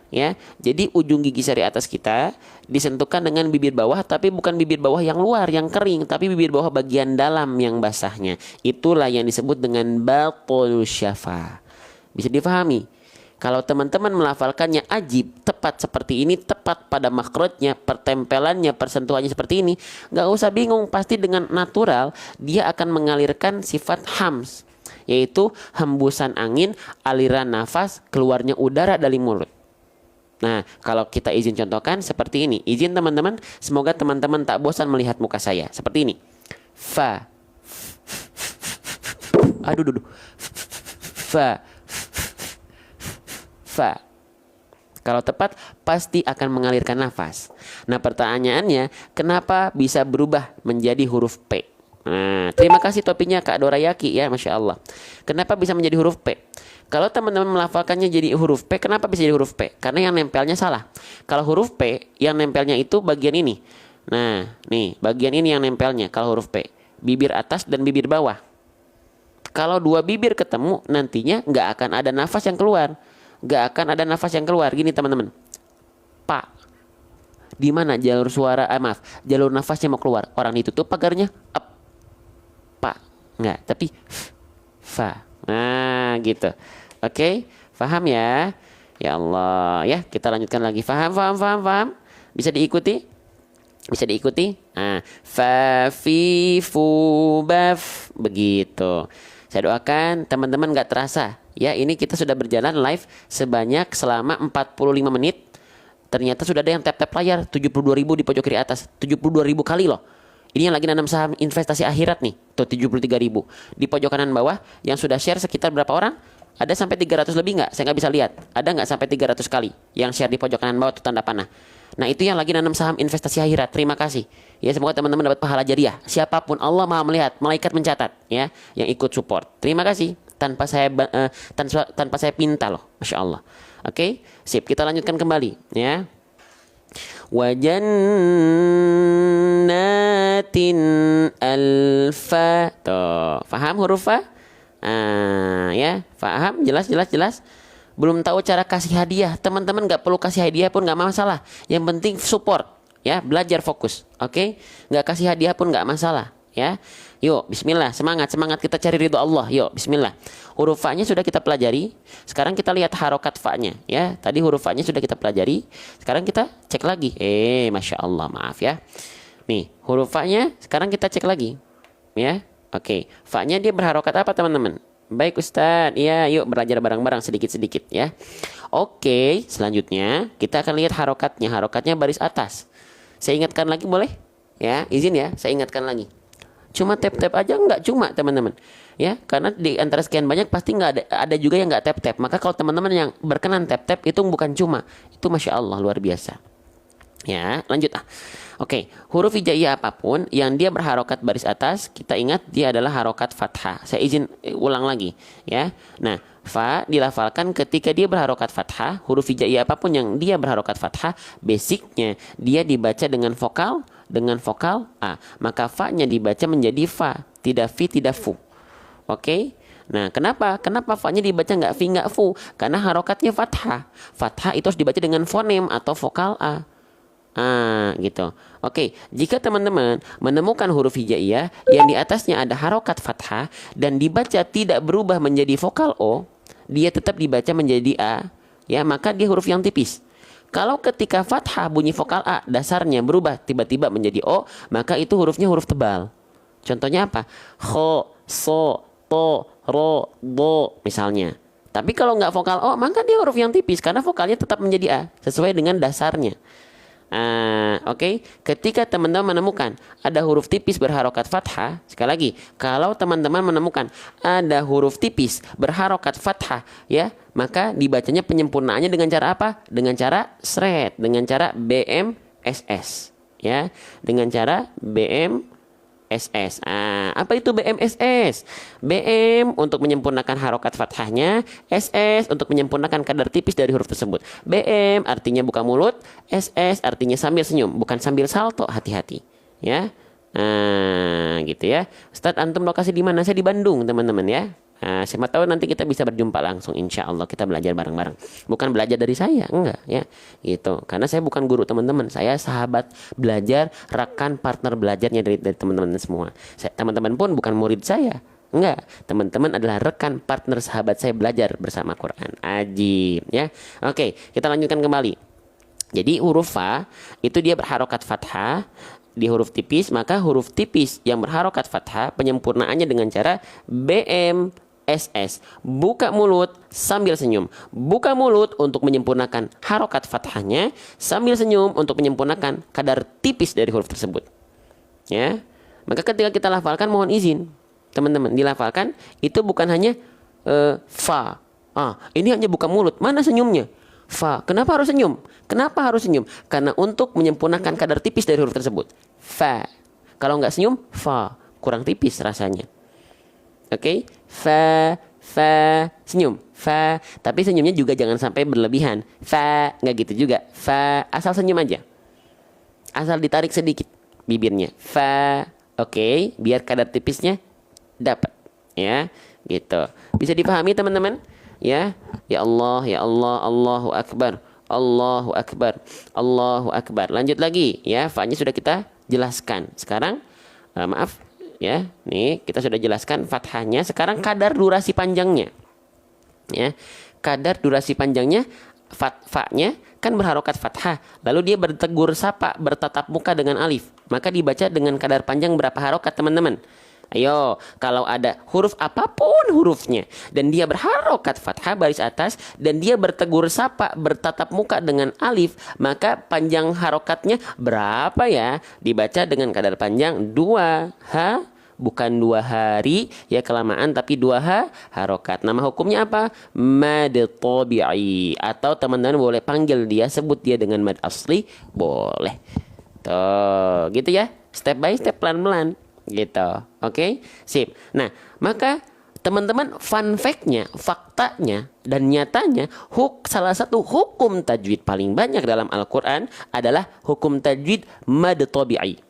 Ya, jadi ujung gigi sari atas kita disentuhkan dengan bibir bawah, tapi bukan bibir bawah yang luar yang kering, tapi bibir bawah bagian dalam yang basahnya. Itulah yang disebut dengan batonus syafah. Bisa difahami? Kalau teman-teman melafalkannya ajib, tepat seperti ini, tepat pada makhrajnya, pertempelannya, persentuhannya seperti ini, nggak usah bingung, pasti dengan natural dia akan mengalirkan sifat hams, yaitu hembusan angin, aliran nafas, keluarnya udara dari mulut. Nah, kalau kita izin contohkan seperti ini, izin teman-teman, semoga teman-teman tak bosan melihat muka saya seperti ini. Fa. Aduh, duh, duh. Fa. Fa. Kalau tepat pasti akan mengalirkan nafas. Nah, pertanyaannya, kenapa bisa berubah menjadi huruf P? Nah, terima kasih topinya Kak Dorayaki ya, Masya Allah. Kenapa bisa menjadi huruf P? Kalau teman-teman melafalkannya jadi huruf P, kenapa bisa jadi huruf P? Karena yang nempelnya salah. Kalau huruf P, yang nempelnya itu bagian ini. Nah, nih, bagian ini yang nempelnya kalau huruf P. Bibir atas dan bibir bawah. Kalau dua bibir ketemu, nantinya nggak akan ada nafas yang keluar. Nggak akan ada nafas yang keluar. Gini teman-teman. Pa. Di mana jalur suara, jalur nafasnya mau keluar? Orang ditutup pagarnya. Up. Pa. Nggak, tapi fa. Nah, gitu. Oke, paham ya? Ya Allah, ya kita lanjutkan lagi. Paham. Bisa diikuti? Bisa diikuti? Nah, fa, fi, fu, baf. Begitu. Saya doakan teman-teman gak terasa. Ya, ini kita sudah berjalan live sebanyak selama 45 menit. Ternyata sudah ada yang tap-tap layar 72.000 di pojok kiri atas. 72.000 kali loh. Ini yang lagi nanam saham investasi akhirat nih. Tuh 73.000. Di pojok kanan bawah yang sudah share sekitar berapa orang? Ada sampai 300 lebih nggak? Saya nggak bisa lihat. Ada nggak sampai 300 kali yang share di pojok kanan bawah tuh tanda panah. Nah, itu yang lagi nanam saham investasi akhirat. Terima kasih. Ya, semoga teman-teman dapat pahala jariah. Siapapun Allah Maha melihat, malaikat mencatat ya yang ikut support. Terima kasih. Tanpa saya pinta loh. Masya Allah. Oke, sip. Kita lanjutkan kembali ya. Wajannatin alfa. Tuh, paham huruf fa? Ya, paham? Jelas. Belum tahu cara kasih hadiah, teman-teman nggak perlu kasih hadiah pun nggak masalah. Yang penting support, ya, belajar fokus, oke? Nggak kasih hadiah pun nggak masalah, ya. Yuk, Bismillah, semangat kita cari ridho Allah. Yuk, Bismillah. Huruf fa-nya sudah kita pelajari. Sekarang kita lihat harokat fa-nya, ya. Tadi huruf fa-nya sudah kita pelajari. Sekarang kita cek lagi. Masya Allah, maaf ya. Nih, huruf fa-nya sekarang kita cek lagi, ya. Oke, fa-nya dia berharokat apa teman-teman? Baik Ustadz, ya yuk belajar bareng-bareng sedikit-sedikit ya. Oke, selanjutnya kita akan lihat harokatnya. Harokatnya baris atas. Saya ingatkan lagi boleh? Ya, izin ya, saya ingatkan lagi. Cuma tap-tap aja nggak cuma teman-teman. Ya, karena di antara sekian banyak pasti nggak ada juga yang nggak tap-tap. Maka kalau teman-teman yang berkenan tap-tap itu bukan cuma. Itu Masya Allah luar biasa. Ya, lanjut Oke, huruf hijaiyah apapun yang dia berharokat baris atas, kita ingat dia adalah harokat fathah. Saya izin ulang lagi, ya. Nah, fa dilafalkan ketika dia berharokat fathah. Huruf hijaiyah apapun yang dia berharokat fathah, basicnya dia dibaca dengan vokal a. Maka fa-nya dibaca menjadi fa, tidak fi, tidak fu. Oke. Nah, kenapa fa-nya dibaca nggak fi, nggak fu? Karena harokatnya fathah. Fathah itu harus dibaca dengan fonem atau vokal a. Gitu. Oke, jika teman-teman menemukan huruf hijaiyah yang di atasnya ada harokat fathah dan dibaca tidak berubah menjadi vokal o, dia tetap dibaca menjadi a, ya, maka dia huruf yang tipis. Kalau ketika fathah bunyi vokal a dasarnya berubah tiba-tiba menjadi o, maka itu hurufnya huruf tebal. Contohnya apa? Kho, so, to, ro, do misalnya. Tapi kalau nggak vokal o, maka dia huruf yang tipis karena vokalnya tetap menjadi a sesuai dengan dasarnya. Oke. Ketika teman-teman menemukan ada huruf tipis berharokat fathah, sekali lagi, kalau teman-teman menemukan ada huruf tipis berharokat fathah, ya, maka dibacanya penyempurnaannya dengan cara apa? Dengan cara sret, dengan cara BMSS, ya, dengan cara BMSS. Apa itu BMSS? BM untuk menyempurnakan harokat fathahnya, SS untuk menyempurnakan kadar tipis dari huruf tersebut. BM artinya buka mulut, SS artinya sambil senyum, bukan sambil salto, hati-hati, ya. Gitu ya. Ustadz, antum lokasi di mana? Saya di Bandung, teman-teman ya. Siapa tahu nanti kita bisa berjumpa langsung, insya Allah kita belajar bareng-bareng. Bukan belajar dari saya, enggak ya, gitu. Karena saya bukan guru teman-teman, saya sahabat belajar, rekan partner belajarnya dari teman-teman semua. Teman-teman pun bukan murid saya, enggak. Teman-teman adalah rekan partner sahabat saya belajar bersama Quran. Ajib ya. Oke, kita lanjutkan kembali. Jadi huruf fa itu dia berharokat fathah di huruf tipis, maka huruf tipis yang berharokat fathah penyempurnaannya dengan cara BMSS. Buka mulut sambil senyum. Buka mulut untuk menyempurnakan harokat fathahnya, sambil senyum untuk menyempurnakan kadar tipis dari huruf tersebut. Ya. Maka ketika kita lafalkan mohon izin. teman-teman, dilafalkan itu bukan hanya fa. Ini hanya buka mulut. Mana senyumnya? Fa. Kenapa harus senyum? Kenapa harus senyum? Karena untuk menyempurnakan kadar tipis dari huruf tersebut. Fa. Kalau nggak senyum, fa. Kurang tipis rasanya. Oke? Fa. Senyum. Fa. Tapi senyumnya juga jangan sampai berlebihan. Fa. Nggak gitu juga. Fa. Asal senyum aja. Asal ditarik sedikit bibirnya. Fa. Oke? Biar kadar tipisnya dapat. Ya. Gitu. Bisa dipahami teman-teman? Ya Allah, ya Allah, Allahu Akbar, Allahu Akbar, Allahu Akbar. Lanjut lagi ya, fa-nya sudah kita jelaskan. Sekarang maaf ya, nih kita sudah jelaskan fathahnya. Sekarang kadar durasi panjangnya. Ya, kadar durasi panjangnya fa-nya kan berharokat fathah, lalu dia bertegur sapa, bertatap muka dengan alif. Maka dibaca dengan kadar panjang berapa harokat teman-teman? Ayo, kalau ada huruf apapun hurufnya dan dia berharokat fathah baris atas dan dia bertegur sapa, bertatap muka dengan alif, maka panjang harokatnya berapa ya? Dibaca dengan kadar panjang 2 bukan 2 hari ya, kelamaan, tapi 2 harokat. Nama hukumnya apa? Mad tabi'i, atau teman-teman boleh panggil dia, sebut dia dengan mad asli, boleh. Tuh, gitu ya. Step by step, pelan-pelan. Gitu. Oke? Sip. Nah, maka teman-teman, fun fact-nya, faktanya dan nyatanya salah satu hukum tajwid paling banyak dalam Al-Qur'an adalah hukum tajwid mad tabi'i.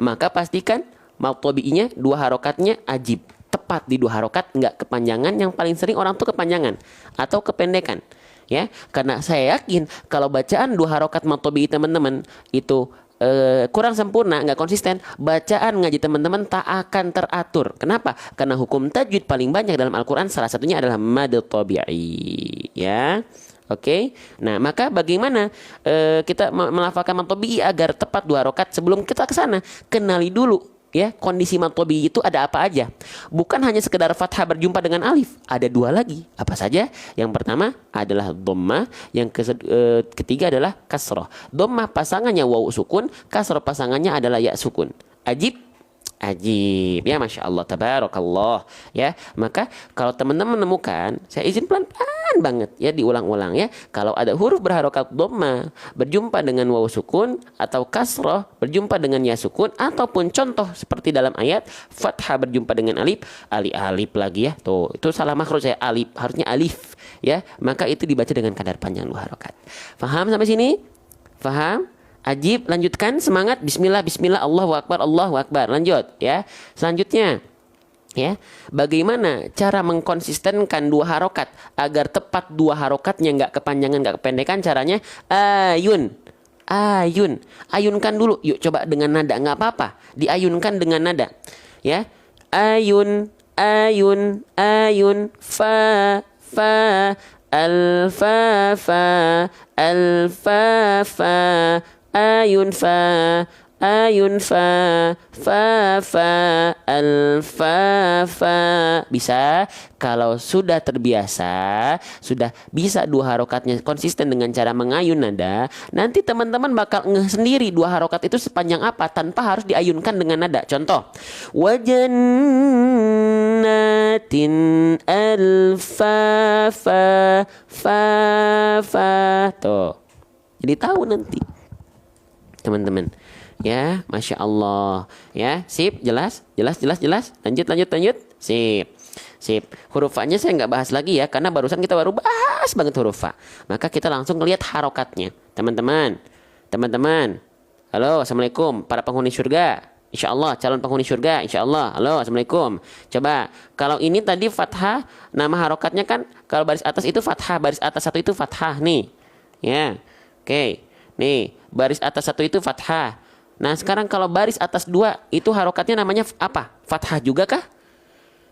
Maka pastikan mad tabi'inya 2 harokatnya ajib, tepat di 2 harokat, enggak kepanjangan. Yang paling sering orang tuh kepanjangan atau kependekan. Ya, karena saya yakin kalau bacaan 2 harokat mad tabi'i teman-teman itu kurang sempurna, nggak konsisten, bacaan ngaji teman-teman tak akan teratur. Kenapa? Karena hukum tajwid paling banyak dalam Al-Quran salah satunya adalah mad tabi'i. Ya, oke. Nah, maka bagaimana kita melafalkan mad tabi'i agar tepat 2 harokat? Sebelum kita ke sana, kenali dulu ya kondisi mad tabi'i itu ada apa aja. Bukan hanya sekedar fathah berjumpa dengan alif, ada 2 lagi. Apa saja? Yang pertama adalah dhammah, yang ketiga adalah kasrah. Dhammah pasangannya waw sukun, kasrah pasangannya adalah ya sukun. Ajib, ya, masya Allah, tabarakallah ya. Maka kalau teman-teman menemukan, saya izin pelan-pelan banget ya, diulang-ulang ya. Kalau ada huruf berharokat dhammah berjumpa dengan waw sukun atau kasrah berjumpa dengan ya sukun, ataupun contoh seperti dalam ayat fathah berjumpa dengan alif lagi ya, tuh itu salah makhraj saya, alif harusnya alif ya. Maka itu dibaca dengan kadar panjang 2 harokat. Faham sampai sini? Faham? Ajib, lanjutkan, semangat, bismillah, Allahu Akbar, lanjut ya. Selanjutnya ya, bagaimana cara mengkonsistenkan 2 harokat agar tepat 2 harokatnya, nggak kepanjangan, nggak kependekan? Caranya ayunkan dulu, yuk coba dengan nada, nggak apa-apa, diayunkan dengan nada ya. Ayun, fa, alfa, ayun fa, alfa. Bisa. Kalau sudah terbiasa, sudah bisa 2 harokatnya konsisten dengan cara mengayun nada, nanti teman-teman bakal ngeh sendiri 2 harokat itu sepanjang apa tanpa harus diayunkan dengan nada. Contoh, wajannatin alfafa, tuh, jadi tahu nanti teman-teman ya. Masya Allah ya. Sip, jelas. Lanjut. Sip. Huruf fa-nya saya nggak bahas lagi ya, karena barusan kita baru bahas banget huruf fa. Maka kita langsung ngelihat harokatnya teman-teman. Halo, assalamualaikum para penghuni surga, insya Allah, calon penghuni surga, insya Allah. Halo, assalamualaikum. Coba kalau ini tadi fathah, nama harokatnya kan kalau baris atas itu fathah, baris atas 1 itu fathah nih ya. Oke, nih baris atas 1 itu fathah. Nah, sekarang kalau baris atas 2 itu harokatnya namanya apa? Fathah juga kah?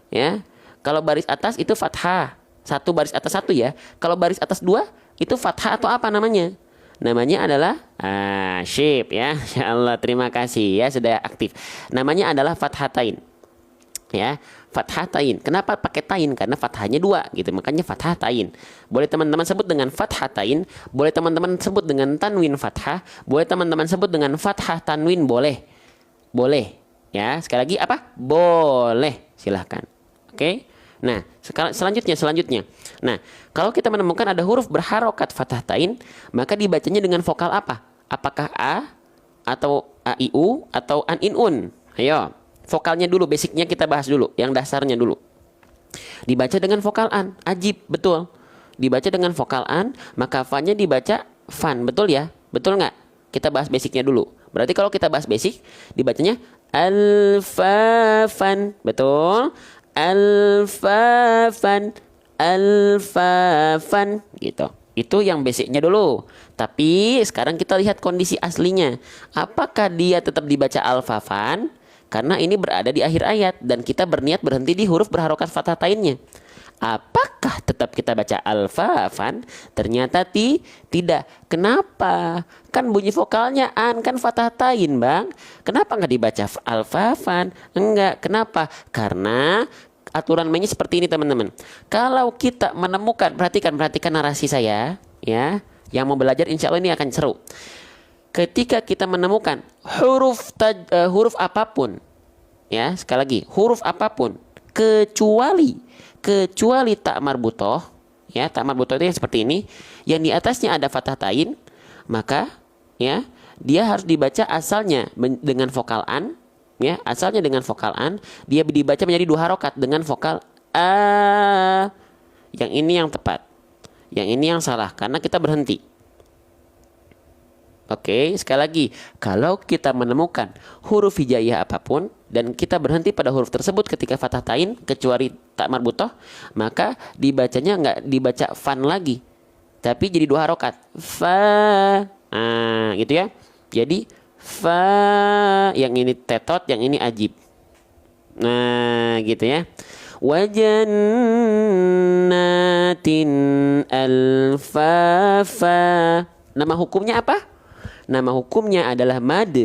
Ya. Kalau baris atas itu fathah. 1 baris atas 1 ya. Kalau baris atas 2 itu fathah atau apa namanya? Namanya adalah syib ya. Insyaallah, terima kasih ya sudah aktif. Namanya adalah fathatain. Ya, fathatain. Kenapa pakai tain? Karena fathahnya 2 gitu. Makanya fathatain. Boleh teman-teman sebut dengan fathatain, boleh teman-teman sebut dengan tanwin fathah, boleh teman-teman sebut dengan fathah tanwin, boleh. Ya, sekali lagi apa? Boleh. Silahkan. Oke. Nah, selanjutnya. Nah, kalau kita menemukan ada huruf berharokat fathah tain, maka dibacanya dengan vokal apa? Apakah A atau A I U atau An In Un? Ayo, vokalnya dulu, basicnya kita bahas dulu, yang dasarnya dulu. Dibaca dengan vokal an, ajib, betul. Dibaca dengan vokal an, maka fa-nya dibaca fan, betul ya? Betul nggak? Kita bahas basicnya dulu. Berarti kalau kita bahas basic, dibacanya alfafan, betul? Alfafan, alfafan, gitu. Itu yang basicnya dulu. Tapi sekarang kita lihat kondisi aslinya. Apakah dia tetap dibaca alfafan? Karena ini berada di akhir ayat dan kita berniat berhenti di huruf berharokat fathah tainnya. Apakah tetap kita baca alfafan? Ternyata tidak. Kenapa? Kan bunyi vokalnya an, kan fathah tain, Bang. Kenapa nggak dibaca alfafan? Enggak. Kenapa? Karena aturan mainnya seperti ini, teman-teman. Kalau kita menemukan, perhatikan narasi saya, ya. Yang mau belajar insya Allah ini akan seru. Ketika kita menemukan huruf apapun, ya, sekali lagi, huruf apapun kecuali tak marbutoh, ya, tak marbutoh itu yang seperti ini, yang di atasnya ada fathah tain, maka ya dia harus dibaca asalnya dengan vokal an, ya, asalnya dengan vokal an, dia dibaca menjadi 2 harokat dengan vokal a. Yang ini yang tepat, yang ini yang salah karena kita berhenti. Oke, sekali lagi, kalau kita menemukan huruf hijaiyah apapun dan kita berhenti pada huruf tersebut ketika fathah tain kecuali tak marbutoh, maka dibacanya nggak dibaca fan lagi, tapi jadi 2 harokat, fa, gitu ya. Jadi fa, yang ini tetot, yang ini ajib. Nah, gitu ya. Wajannatin alfafa. Nama hukumnya apa? Nama hukumnya adalah mad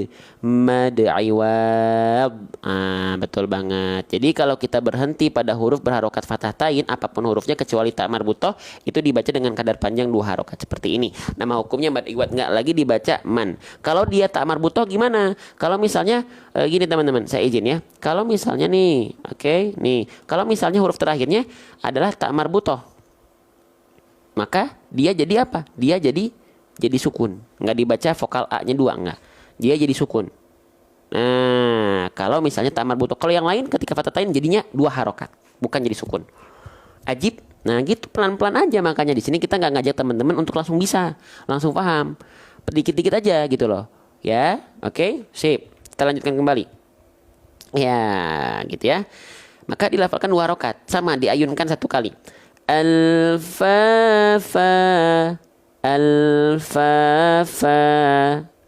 iwad. Betul banget. Jadi kalau kita berhenti pada huruf berharokat fathah tain, apapun hurufnya kecuali ta marbutoh, itu dibaca dengan kadar panjang 2 harokat seperti ini. Nama hukumnya mad iwad, nggak lagi dibaca man. Kalau dia ta marbutoh gimana? Kalau misalnya gini teman-teman, saya izin ya. Kalau misalnya nih, oke, nih, kalau misalnya huruf terakhirnya adalah ta marbutoh, maka dia jadi apa? Dia jadi sukun, nggak dibaca vokal a-nya 2, nggak, dia jadi sukun. Nah, kalau misalnya ta marbutoh, kalau yang lain ketika fathah tain jadinya 2 harokat, bukan jadi sukun. Ajib. Nah, gitu pelan-pelan aja, makanya di sini kita nggak ngajak teman-teman untuk langsung bisa, langsung paham, dikit-dikit aja gitu loh, ya. Oke, sip. Kita lanjutkan kembali. Ya, gitu ya. Maka dilafalkan 2 harokat, sama diayunkan 1 kali. Alfafa, alfafa,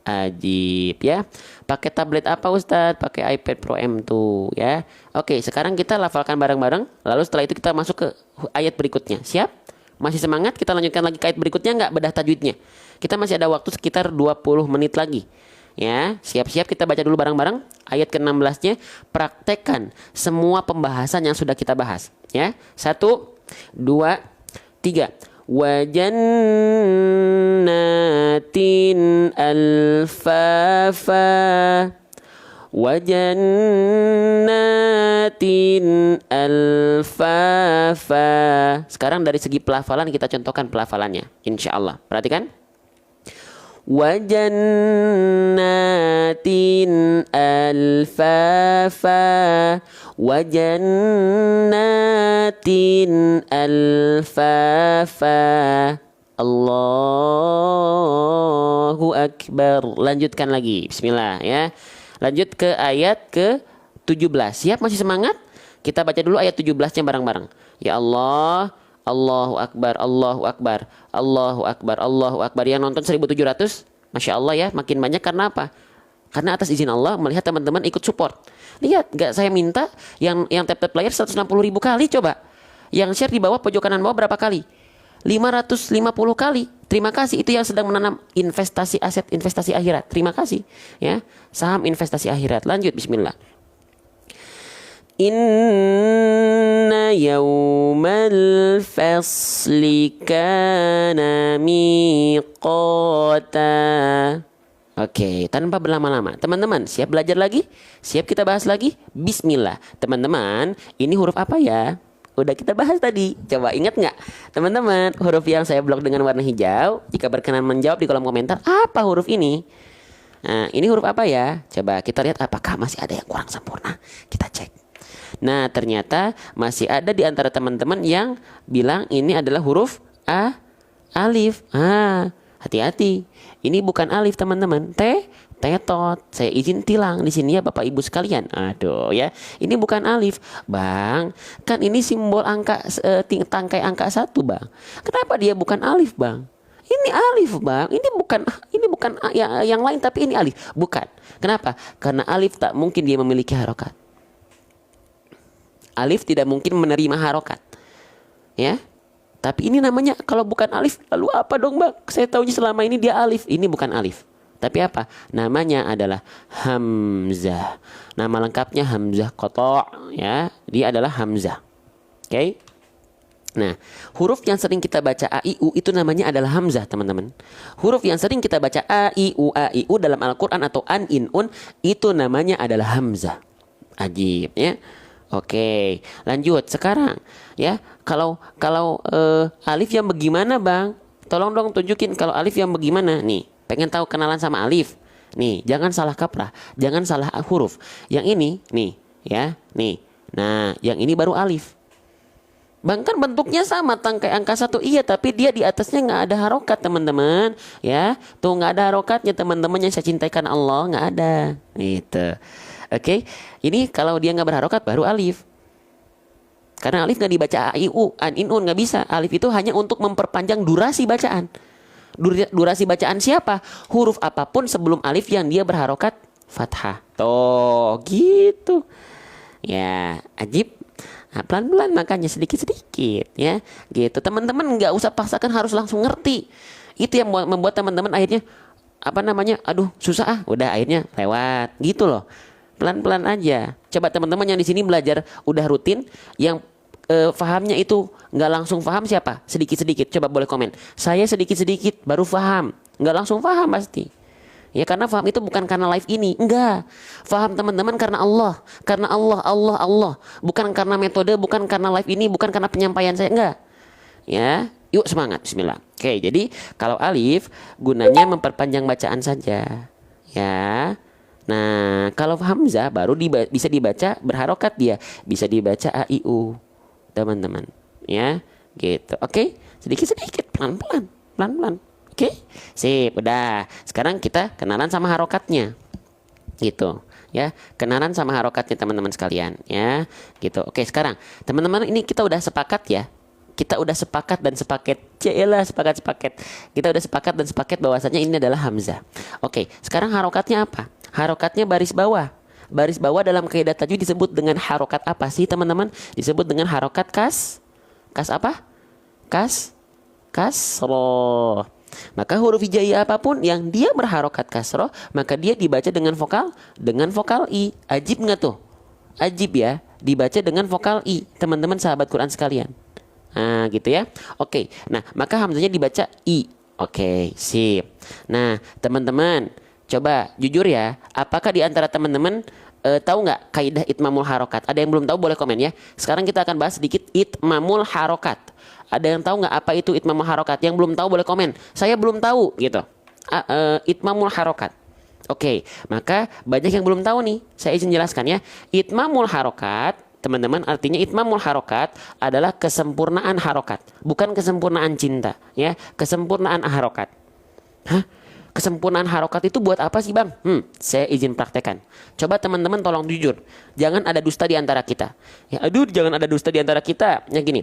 ajib ya. Pakai tablet apa Ustadz? Pakai iPad Pro M2 ya. Oke, sekarang kita lafalkan bareng-bareng. Lalu setelah itu kita masuk ke ayat berikutnya. Siap? Masih semangat? Kita lanjutkan lagi ke ayat berikutnya nggak? Bedah tajwidnya. Kita masih ada waktu sekitar 20 menit lagi. Ya, siap-siap kita baca dulu bareng-bareng ayat ke-16-nya. Praktekkan semua pembahasan yang sudah kita bahas ya. 1, 2, 3. Wajannatin alfafa, wajannatin alfafa. Sekarang dari segi pelafalan kita contohkan pelafalannya, insya Allah. Perhatikan. Wajannatin alfafa, wajannatin alfafa. Allahu Akbar. Lanjutkan lagi. Bismillah ya. Lanjut ke ayat ke-17. Siap, masih semangat? Kita baca dulu ayat 17-nya bareng-bareng. Ya Allah, Allahu Akbar, Allahu Akbar, Allahu Akbar, Allahu Akbar. Yang nonton 1700, Masya Allah ya, makin banyak. Karena apa? Karena atas izin Allah melihat teman-teman ikut support. Lihat, gak saya minta yang tap-tap player 160.000 kali, coba. Yang share di bawah, pojok kanan bawah berapa kali? 550 kali. Terima kasih, itu yang sedang menanam investasi aset, investasi akhirat. Terima kasih ya, saham investasi akhirat. Lanjut, bismillah. Inna yawmal fasli kana miqata. Oke, tanpa berlama-lama. Teman-teman, siap belajar lagi? Siap kita bahas lagi? Bismillah. Teman-teman, ini huruf apa ya? Udah kita bahas tadi. Coba ingat nggak? Teman-teman, huruf yang saya blok dengan warna hijau. Jika berkenan menjawab di kolom komentar, apa huruf ini? Nah, ini huruf apa ya? Coba kita lihat apakah masih ada yang kurang sempurna. Kita cek. Nah, ternyata masih ada di antara teman-teman yang bilang ini adalah huruf alif. Hati-hati. Ini bukan alif, teman-teman. Tetot. Saya izin tilang di sini ya Bapak Ibu sekalian. Aduh ya. Ini bukan alif, Bang. Kan ini simbol angka tangkai angka 1, Bang. Kenapa dia bukan alif, Bang? Ini alif, Bang. Ini bukan yang lain, tapi ini alif. Bukan. Kenapa? Karena alif tak mungkin dia memiliki harokat. Alif tidak mungkin menerima harokat. Ya. Tapi ini namanya kalau bukan alif, lalu apa dong, Bang? Saya tahunya selama ini dia alif. Ini bukan alif. Tapi apa? Namanya adalah hamzah. Nama lengkapnya hamzah qata', ya. Dia adalah hamzah. Oke? Nah, huruf yang sering kita baca a i u itu namanya adalah hamzah, teman-teman. Huruf yang sering kita baca a i u dalam Al-Qur'an atau an in un itu namanya adalah hamzah. Ajib, ya. Oke, lanjut sekarang ya. Kalau alif yang bagaimana, Bang? Tolong dong tunjukin kalau alif yang bagaimana nih. Pengen tahu kenalan sama alif? Nih, jangan salah kaprah, jangan salah huruf. Yang ini nih, ya, nih. Nah, yang ini baru alif. Bang, kan bentuknya sama tangkai angka 1. Iya, tapi dia di atasnya nggak ada harokat, teman-teman. Ya, tuh nggak ada harokatnya, teman-teman yang saya cintaikan Allah, nggak ada. Itu. Oke, ini kalau dia nggak berharokat baru alif. Karena alif nggak dibaca a i u, an in un, nggak bisa. Alif itu hanya untuk memperpanjang durasi bacaan. Durasi bacaan siapa? Huruf apapun sebelum alif yang dia berharokat fathah. Tuh, gitu. Ya, ajib. Nah, pelan-pelan makanya sedikit-sedikit ya. Gitu. Teman-teman nggak usah paksakan harus langsung ngerti. Itu yang membuat teman-teman akhirnya aduh susah udah akhirnya lewat gitu loh. Pelan-pelan aja. Coba teman-teman yang di sini belajar udah rutin, yang fahamnya itu nggak langsung paham siapa? Sedikit-sedikit. Coba boleh komen. Saya sedikit-sedikit baru paham. Nggak langsung paham pasti. Ya karena paham itu bukan karena live ini. Enggak. Paham teman-teman karena Allah. Karena Allah. Bukan karena metode, bukan karena live ini, bukan karena penyampaian saya. Enggak. Ya. Yuk semangat. Bismillah. Oke, jadi kalau alif gunanya memperpanjang bacaan saja. Ya. Nah, kalau hamzah baru bisa dibaca berharokat dia. Bisa dibaca a i u. Teman-teman, ya. Gitu. Oke? Sedikit-sedikit, pelan-pelan. Oke? Sip, udah. Sekarang kita kenalan sama harokatnya. Gitu. Ya, kenalan sama harokatnya teman-teman sekalian, ya. Gitu. Oke, sekarang teman-teman ini kita udah sepakat ya. Kita udah sepakat dan sepaket. Sepakat. Kita udah sepakat dan sepaket bahwasanya ini adalah hamzah. Oke, sekarang harokatnya apa? Harokatnya baris bawah. Baris bawah dalam kaidah tajwid disebut dengan harokat apa sih, teman-teman? Disebut dengan harokat apa? Kasroh. Maka huruf hijaiyah apapun yang dia berharokat kasroh, maka dia dibaca dengan vokal i. Ajib nggak tuh? Ajib ya, dibaca dengan vokal i, teman-teman sahabat Quran sekalian. Nah, gitu ya. Oke. Nah, maka hamzahnya dibaca i. Oke, sip. Nah, teman-teman, coba jujur ya, apakah di antara teman-teman tahu nggak kaidah itmamul harokat? Ada yang belum tahu boleh komen ya. Sekarang kita akan bahas sedikit itmamul harokat. Ada yang tahu nggak apa itu itmamul harokat? Yang belum tahu boleh komen. Saya belum tahu gitu. Itmamul harokat. Oke, maka banyak yang belum tahu nih. Saya izin jelaskan ya. Itmamul harokat, teman-teman, artinya itmamul harokat adalah kesempurnaan harokat, bukan kesempurnaan cinta, ya. Kesempurnaan harokat. Hah? Kesempurnaan harokat itu buat apa sih, Bang? Saya izin praktekkan. Coba teman-teman tolong jujur. Jangan ada dusta di antara kita. Ya, aduh, jangan ada dusta di antara kita. Ya gini.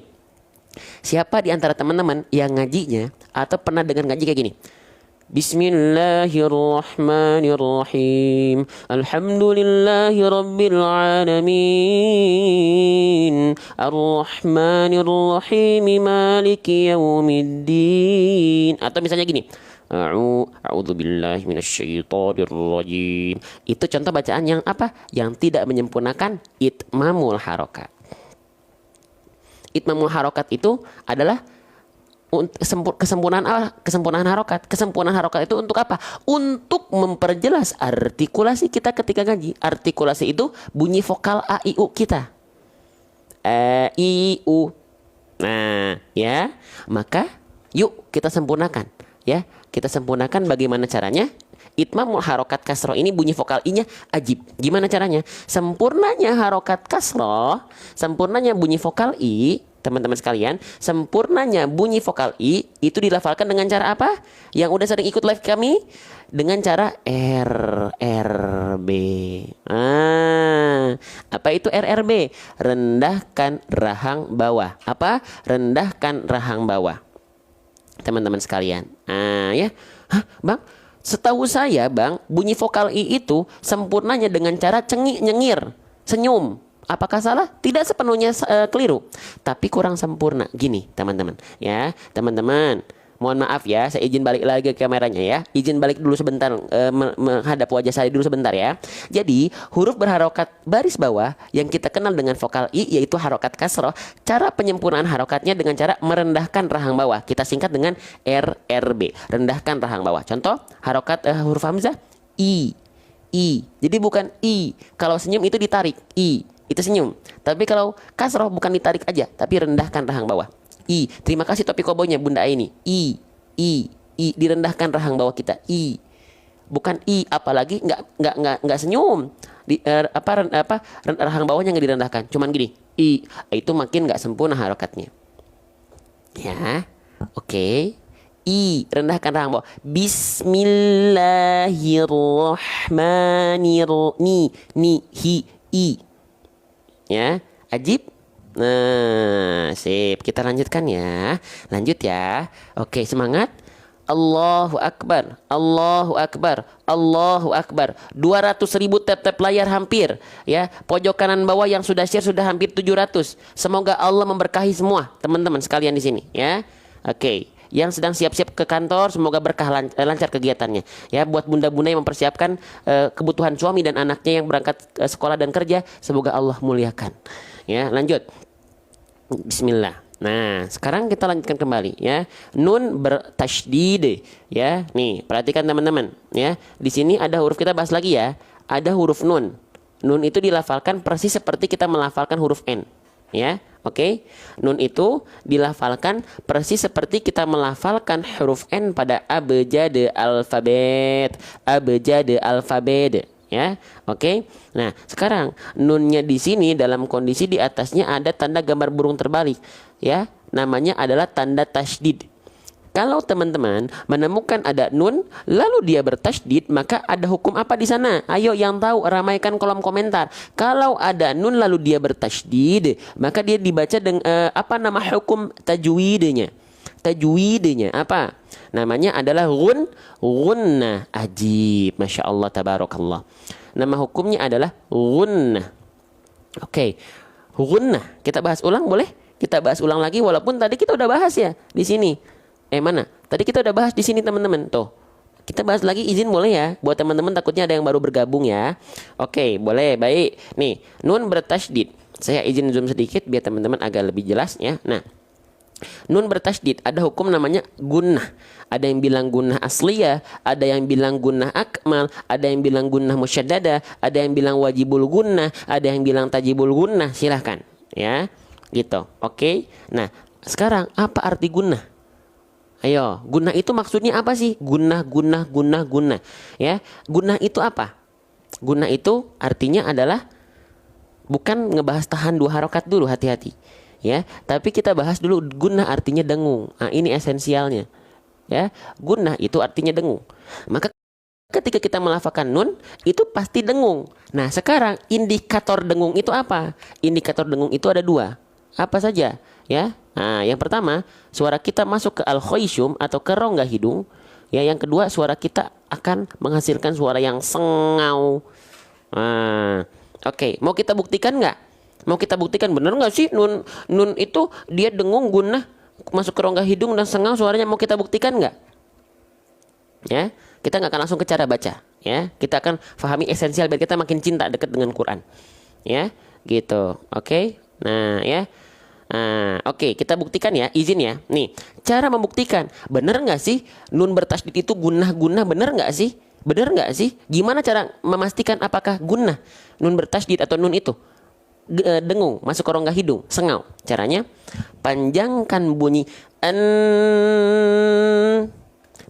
Siapa di antara teman-teman yang ngajinya atau pernah dengar ngaji kayak gini? Bismillahirrahmanirrahim. Alhamdulillahirabbil alamin. Arrahmanirrahim. Maliki yaumiddin. Atau misalnya gini. A'udzubillahi minasyaitonirrajim. Itu contoh bacaan yang apa? Yang tidak menyempurnakan itmamul harokat. Itmamul harokat itu adalah Kesempurnaan apa? Kesempurnaan harokat. Kesempurnaan harokat itu untuk apa? Untuk memperjelas artikulasi kita ketika ngaji. Artikulasi itu bunyi vokal a i u kita. A i u. Nah, ya. Maka yuk kita sempurnakan, ya. Kita sempurnakan bagaimana caranya? Itmamul harokat kasroh ini bunyi vokal i-nya ajib. Gimana caranya? Sempurnanya harokat kasroh, sempurnanya bunyi vokal i, teman-teman sekalian, sempurnanya bunyi vokal i itu dilafalkan dengan cara apa? Yang udah sering ikut live kami, dengan cara RRB. Apa itu RRB? Rendahkan rahang bawah. Apa? Rendahkan rahang bawah. Teman-teman sekalian. Ya. Hah, Bang? Setahu saya, Bang, bunyi vokal i itu sempurnanya dengan cara cengik nyengir, senyum. Apakah salah? Tidak sepenuhnya keliru, tapi kurang sempurna. Gini, teman-teman, ya, teman-teman. Mohon maaf ya, saya izin balik lagi ke kameranya ya. Izin balik dulu sebentar, menghadap wajah saya dulu sebentar ya. Jadi, huruf berharokat baris bawah yang kita kenal dengan vokal i yaitu harokat kasroh. Cara penyempurnaan harokatnya dengan cara merendahkan rahang bawah. Kita singkat dengan RRB, rendahkan rahang bawah. Contoh, harokat huruf hamzah i. Jadi bukan i. Kalau senyum itu ditarik, i. Itu senyum. Tapi kalau kasroh bukan ditarik aja, tapi rendahkan rahang bawah. I. Terima kasih topi koboynya Bunda Aini. I. Direndahkan rahang bawah kita. I. Bukan i, apalagi nggak senyum. Rahang bawahnya nggak direndahkan. Cuman gini. I. Itu makin nggak sempurna harokatnya. Ya. Oke. I. Rendahkan rahang bawah. Bismillahirrahmanirrahim. I. Ya. Ajib. Nah, sip. Kita lanjutkan ya. Lanjut ya. Oke, semangat. Allahu Akbar. Allahu Akbar. Allahu Akbar. 200.000 tap-tap layar hampir. Ya, pojok kanan bawah yang sudah share sudah hampir 700. Semoga Allah memberkahi semua teman-teman sekalian di sini ya. Oke. Yang sedang siap-siap ke kantor, semoga berkah lancar kegiatannya. Ya, buat bunda-bunda yang mempersiapkan kebutuhan suami dan anaknya yang berangkat sekolah dan kerja, semoga Allah muliakan. Ya, lanjut. Bismillah. Nah, sekarang kita lanjutkan kembali ya. Nun bertasydid ya. Nih, perhatikan teman-teman ya. Di sini ada huruf, kita bahas lagi ya. Ada huruf nun. Nun itu dilafalkan persis seperti kita melafalkan huruf N. Ya. Oke. Nun itu dilafalkan persis seperti kita melafalkan huruf N pada abjad alfabet. Abjad alfabet. Ya, oke. Nah, sekarang nunnya di sini dalam kondisi di atasnya ada tanda gambar burung terbalik, ya. Namanya adalah tanda tasydid. Kalau teman-teman menemukan ada nun lalu dia bertasydid, maka ada hukum apa di sana? Ayo yang tahu ramaikan kolom komentar. Kalau ada nun lalu dia bertasydid, maka dia dibaca dengan apa nama hukum tajwidnya? Tajwidnya apa? Namanya adalah gunnah. Ajib, masya Allah, tabarakallah. Nama hukumnya adalah gunnah. Oke, gunnah. Kita bahas ulang boleh? Kita bahas ulang lagi walaupun tadi kita udah bahas ya di sini. Mana? Tadi kita udah bahas di sini teman-teman. Tuh. Kita bahas lagi, izin boleh ya? Buat teman-teman takutnya ada yang baru bergabung ya. Oke, boleh. Baik. Nih, nun bertasydid. Saya izin zoom sedikit biar teman-teman agak lebih jelas ya. Nah, nun bertasydid ada hukum namanya gunnah. Ada yang bilang gunnah asliyah, ada yang bilang gunnah akmal, ada yang bilang gunnah musyaddada, ada yang bilang wajibul gunnah, ada yang bilang tajibul gunnah. Silahkan ya. Gitu. Oke. Nah, sekarang apa arti gunnah? Ayo, gunnah itu maksudnya apa sih? Gunnah. Ya, gunnah itu apa? Gunnah itu artinya adalah bukan ngebahas tahan 2 harokat dulu, hati-hati. Ya, tapi kita bahas dulu gunnah artinya dengung. Nah, ini esensialnya. Ya, gunnah itu artinya dengung. Maka ketika kita melafalkan nun itu pasti dengung. Nah, sekarang indikator dengung itu apa? Indikator dengung itu ada 2. Apa saja? Ya. Nah, yang pertama, suara kita masuk ke al-khayshum atau ke rongga hidung. Ya, yang kedua, suara kita akan menghasilkan suara yang sengau. Nah, oke, mau kita buktikan nggak? Mau kita buktikan bener nggak sih nun itu dia dengung, gunnah, masuk ke rongga hidung dan sengau suaranya? Mau kita buktikan nggak? Ya, kita nggak akan langsung ke cara baca. Ya, kita akan pahami esensial biar kita makin cinta dekat dengan Quran. Ya, gitu. Oke. Nah, ya. Nah, oke, kita buktikan ya, izin ya. Nih, cara membuktikan, bener nggak sih nun bertasydid itu gunnah-gunnah, bener nggak sih? Bener nggak sih? Gimana cara memastikan apakah gunnah nun bertasydid atau nun itu dengung masuk ke rongga hidung, sengau? Caranya, panjangkan bunyi an,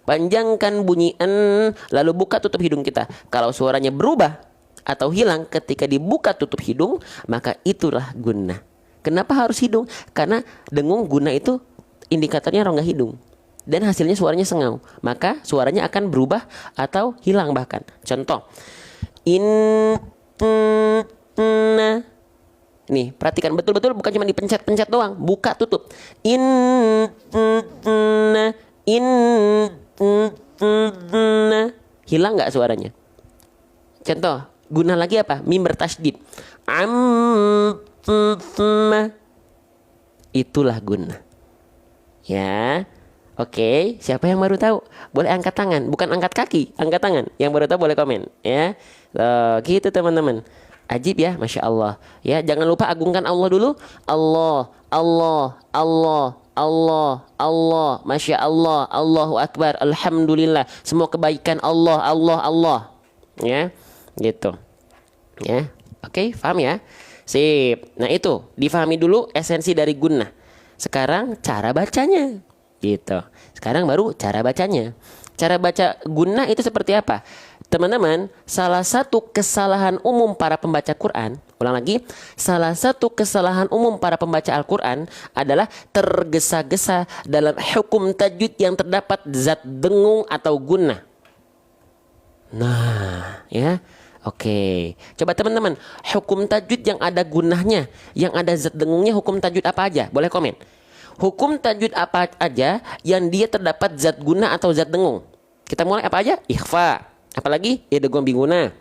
panjangkan bunyi an, lalu buka tutup hidung kita. Kalau suaranya berubah atau hilang ketika dibuka tutup hidung, maka itulah gunnah. Kenapa harus hidung? Karena dengung guna itu indikatornya rongga hidung. Dan hasilnya suaranya sengau. Maka suaranya akan berubah atau hilang bahkan. Contoh. Inna. Nih, perhatikan betul-betul, bukan cuma dipencet-pencet doang. Buka tutup. Inna. Inna. Hilang nggak suaranya? Contoh. Guna lagi apa? Mim bertasydid. Itulah guna. Ya. Oke, siapa yang baru tahu? Boleh angkat tangan, bukan angkat kaki, angkat tangan. Yang baru tahu boleh komen, ya. Gitu teman-teman. Ajib ya, Masya Allah. Ya, jangan lupa agungkan Allah dulu. Allah, Allah, Allah, Allah, Allah, Masya Allah, Allahu Akbar, Alhamdulillah. Semua kebaikan Allah, Allah, Allah. Ya, gitu. Ya, oke, paham ya? Sip. Nah itu difahami dulu esensi dari gunnah. Sekarang cara bacanya, gitu. Sekarang baru cara bacanya. Cara baca gunnah itu seperti apa? Teman-teman, salah satu kesalahan umum para pembaca Quran, ulang lagi, salah satu kesalahan umum para pembaca Al-Quran adalah tergesa-gesa dalam hukum tajwid yang terdapat zat dengung atau gunnah. Nah, ya. Oke, coba teman-teman, hukum tajwid yang ada gunnahnya, yang ada zat dengungnya, hukum tajwid apa aja? Boleh komen. Hukum tajwid apa aja yang dia terdapat zat gunnah atau zat dengung? Kita mulai apa aja? Ikhfa, apalagi idgham biguna,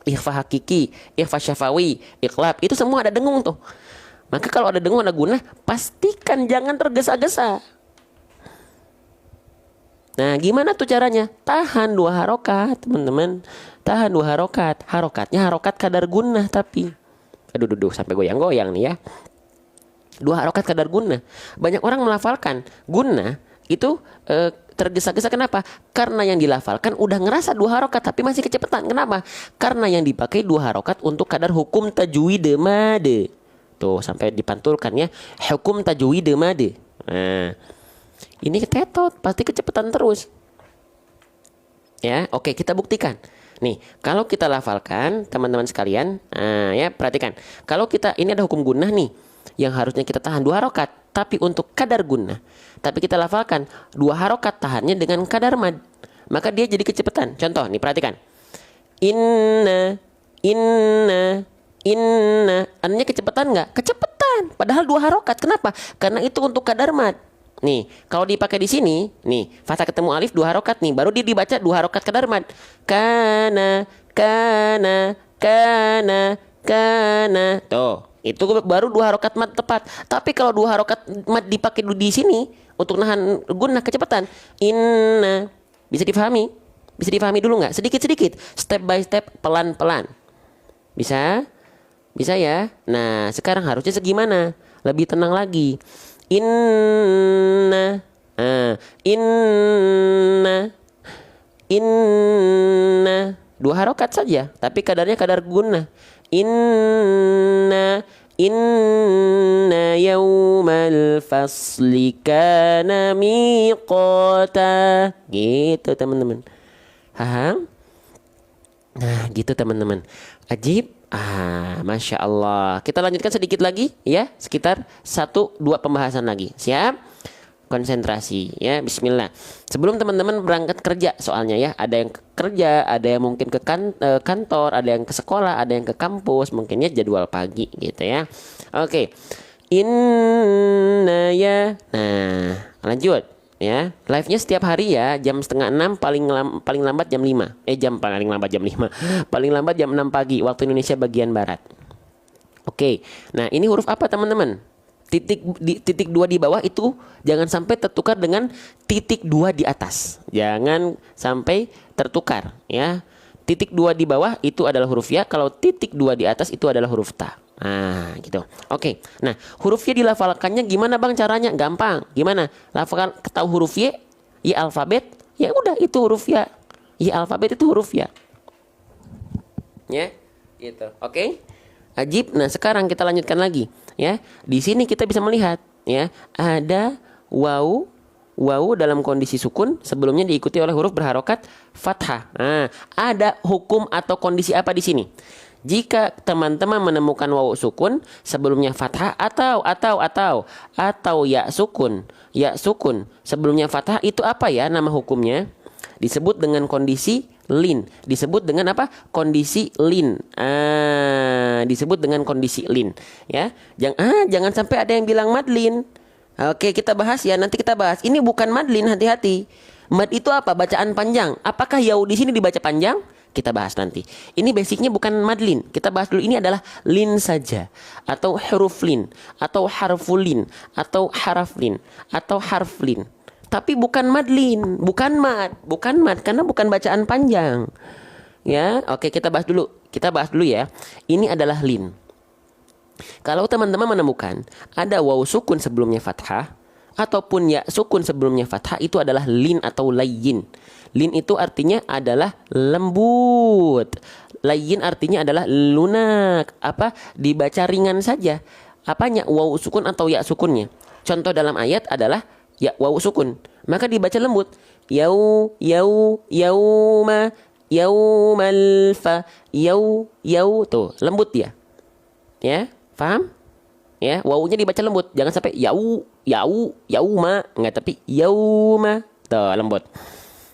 ikhfa hakiki, ikhfa syafawi, iqlab, itu semua ada dengung tuh. Maka kalau ada dengung ada gunnah, pastikan jangan tergesa-gesa. Nah, gimana tuh caranya? Tahan 2 harokat, teman-teman. Tahan 2 harokat. Harokatnya harokat kadar gunnah tapi. Aduh, sampai goyang-goyang nih ya. 2 harokat kadar gunnah. Banyak orang melafalkan gunnah itu tergesa-gesa. Kenapa? Karena yang dilafalkan udah ngerasa 2 harokat tapi masih kecepatan. Kenapa? Karena yang dipakai 2 harokat untuk kadar hukum tajwid made. Tuh, sampai dipantulkan ya. Hukum tajwid made. Nah, ini ketetot, pasti kecepatan terus. Ya, oke, kita buktikan. Nih, kalau kita lafalkan, teman-teman sekalian, ya perhatikan. Kalau kita ini ada hukum gunnah nih, yang harusnya kita tahan 2 harokat, tapi untuk kadar gunnah. Tapi kita lafalkan 2 harokat tahannya dengan kadar mad, maka dia jadi kecepatan. Contoh, nih perhatikan. Inna, inna, inna. Annya kecepatan nggak? Kecepatan. Padahal 2 harokat. Kenapa? Karena itu untuk kadar mad. Nih, kalau dipakai di sini, nih, fathah ketemu alif 2 harokat nih, baru dia dibaca 2 harokat kadar mad. Kana, kana, kana, kana. Tuh, itu baru 2 harokat mad tepat. Tapi kalau 2 harokat mad dipakai di sini untuk nahan gunnah kecepatan, inna, bisa difahami? Bisa difahami dulu nggak? Sedikit-sedikit, step by step, pelan-pelan. Bisa? Bisa ya? Nah, sekarang harusnya segimana? Lebih tenang lagi. Inna, inna, inna. 2 harokat saja, tapi kadarnya kadar gunnah. Inna, inna yaumal fasli kana miqata. Gitu teman-teman. Paham? Nah, gitu teman-teman. Ajib. Masya Allah. Kita lanjutkan sedikit lagi ya, sekitar 1-2 pembahasan lagi. Siap? Konsentrasi ya, bismillah. Sebelum teman-teman berangkat kerja soalnya ya, ada yang kerja, ada yang mungkin ke kantor, ada yang ke sekolah, ada yang ke kampus, mungkinnya jadwal pagi gitu ya. Oke. Inna ya. Nah, lanjut. Ya, live-nya setiap hari ya, jam 5:30, paling lambat jam 5. Paling lambat jam 5. Paling lambat jam 6 pagi waktu Indonesia bagian barat. Oke. Nah, ini huruf apa, teman-teman? Titik 2 di bawah itu jangan sampai tertukar dengan titik 2 di atas. Jangan sampai tertukar ya. Titik 2 di bawah itu adalah huruf ya, kalau titik 2 di atas itu adalah huruf ta. Nah, gitu. Oke. Nah, huruf Y dilafalkannya gimana Bang caranya? Gampang. Gimana? Lafalkan tahu huruf Y alfabet. Ya udah itu huruf Y. Y alfabet itu huruf Y. Ya, gitu. Oke. Ajib. Nah, sekarang kita lanjutkan lagi, ya. Di sini kita bisa melihat, ya, ada wawu dalam kondisi sukun sebelumnya diikuti oleh huruf berharokat fathah. Nah, ada hukum atau kondisi apa di sini? Jika teman-teman menemukan wawu sukun sebelumnya fathah atau ya sukun sebelumnya fathah, itu apa ya nama hukumnya? Disebut dengan kondisi lin. Disebut dengan apa? Kondisi lin. Disebut dengan kondisi lin, ya. Jangan sampai ada yang bilang madlin. Oke, kita bahas ya. Nanti kita bahas. Ini bukan madlin, hati-hati. Mad itu apa? Bacaan panjang. Apakah yau di sini dibaca panjang? Kita bahas nanti. Ini basicnya bukan madlin. Kita bahas dulu. Ini adalah lin saja, atau huruf lin, atau harful lin, atau haraf lin, atau harf lin. Tapi bukan madlin, bukan mad, karena bukan bacaan panjang. Ya, oke, kita bahas dulu. Kita bahas dulu ya. Ini adalah lin. Kalau teman-teman menemukan ada waw sukun sebelumnya fathah ataupun ya sukun sebelumnya fathah, itu adalah lin atau layyin. Lin itu artinya adalah lembut. Layyin artinya adalah lunak. Apa? Dibaca ringan saja. Apanya? Waw sukun atau ya sukunnya. Contoh dalam ayat adalah ya waw sukun, maka dibaca lembut. Yauma, yaumal fa, yau tuh lembut dia. Ya, paham? Ya, wawunya dibaca lembut. Jangan sampai yauma, enggak, tapi yauma. Tuh, lembut.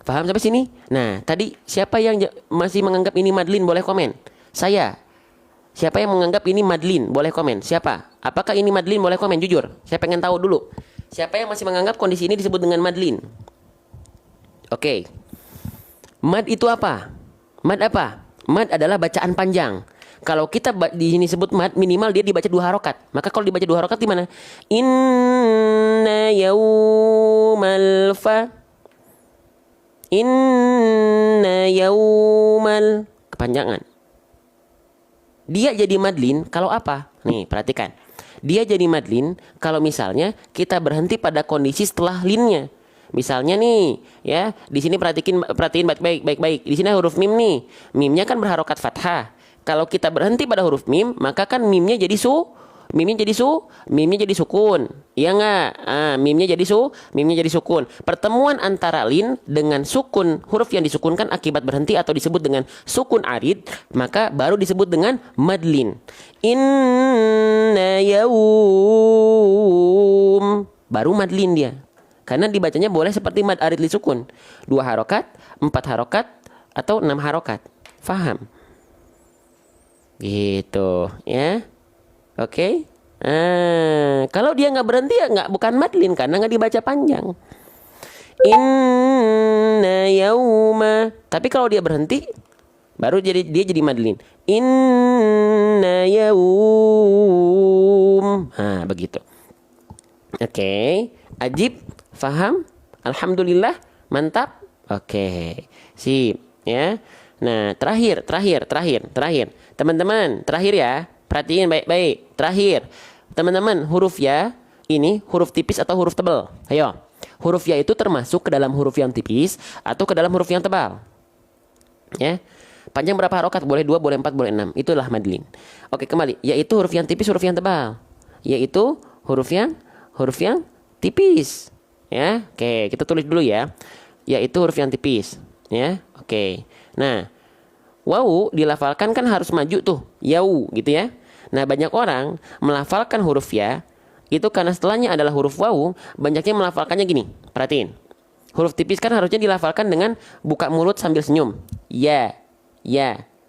Paham sampai sini? Nah, tadi siapa yang masih menganggap ini madlin boleh komen. Saya. Siapa yang menganggap ini madlin boleh komen. Siapa? Apakah ini madlin boleh komen jujur. Saya pengen tahu dulu. Siapa yang masih menganggap kondisi ini disebut dengan madlin? Oke. Mad itu apa? Mad apa? Mad adalah bacaan panjang. Kalau kita di sini sebut mad, minimal dia dibaca 2 harokat. Maka kalau dibaca 2 harokat gimana? Inna yaumal fa. Inna yaumal. Kepanjangan. Dia jadi madlin kalau apa? Nih, perhatikan. Dia jadi madlin kalau misalnya kita berhenti pada kondisi setelah linnya. Misalnya nih, ya, di sini perhatiin baik-baik. Di sini huruf mim nih. Mimnya kan berharokat fathah. Kalau kita berhenti pada huruf mim, maka kan mimnya jadi mimnya jadi sukun. Iya enggak? Mimnya jadi sukun. Pertemuan antara lin dengan sukun, huruf yang disukunkan akibat berhenti atau disebut dengan sukun arid, maka baru disebut dengan madlin. Inna yaum, baru madlin dia. Karena dibacanya boleh seperti mad arid li sukun. 2 harokat, 4 harokat, atau 6 harokat. Faham? Gitu, ya. Oke. Kalau dia nggak berhenti ya bukan madlin karena nggak dibaca panjang. Inna yauma. Tapi kalau dia berhenti baru dia jadi madlin. Inna yaum. Begitu. Oke. Ajib, faham? Alhamdulillah, mantap. Oke. Sip, ya. Nah, terakhir. Teman-teman, terakhir ya. Perhatiin baik-baik. Terakhir. Teman-teman, huruf ya ini huruf tipis atau huruf tebal? Ayo. Huruf ya itu termasuk ke dalam huruf yang tipis atau ke dalam huruf yang tebal? Ya. Panjang berapa harokat? Boleh 2, boleh 4, boleh 6. Itulah madlin. Oke, kembali. Yaitu huruf yang tipis, huruf yang tebal. Yaitu huruf yang tipis. Ya. Oke, kita tulis dulu ya. Yaitu huruf yang tipis. Ya. Oke. Nah, wawu dilafalkan kan harus maju tuh. Yau gitu ya. Nah, banyak orang melafalkan huruf ya itu karena setelahnya adalah huruf wawu, banyaknya melafalkannya gini. Perhatiin. Huruf tipis kan harusnya dilafalkan dengan buka mulut sambil senyum. Ya.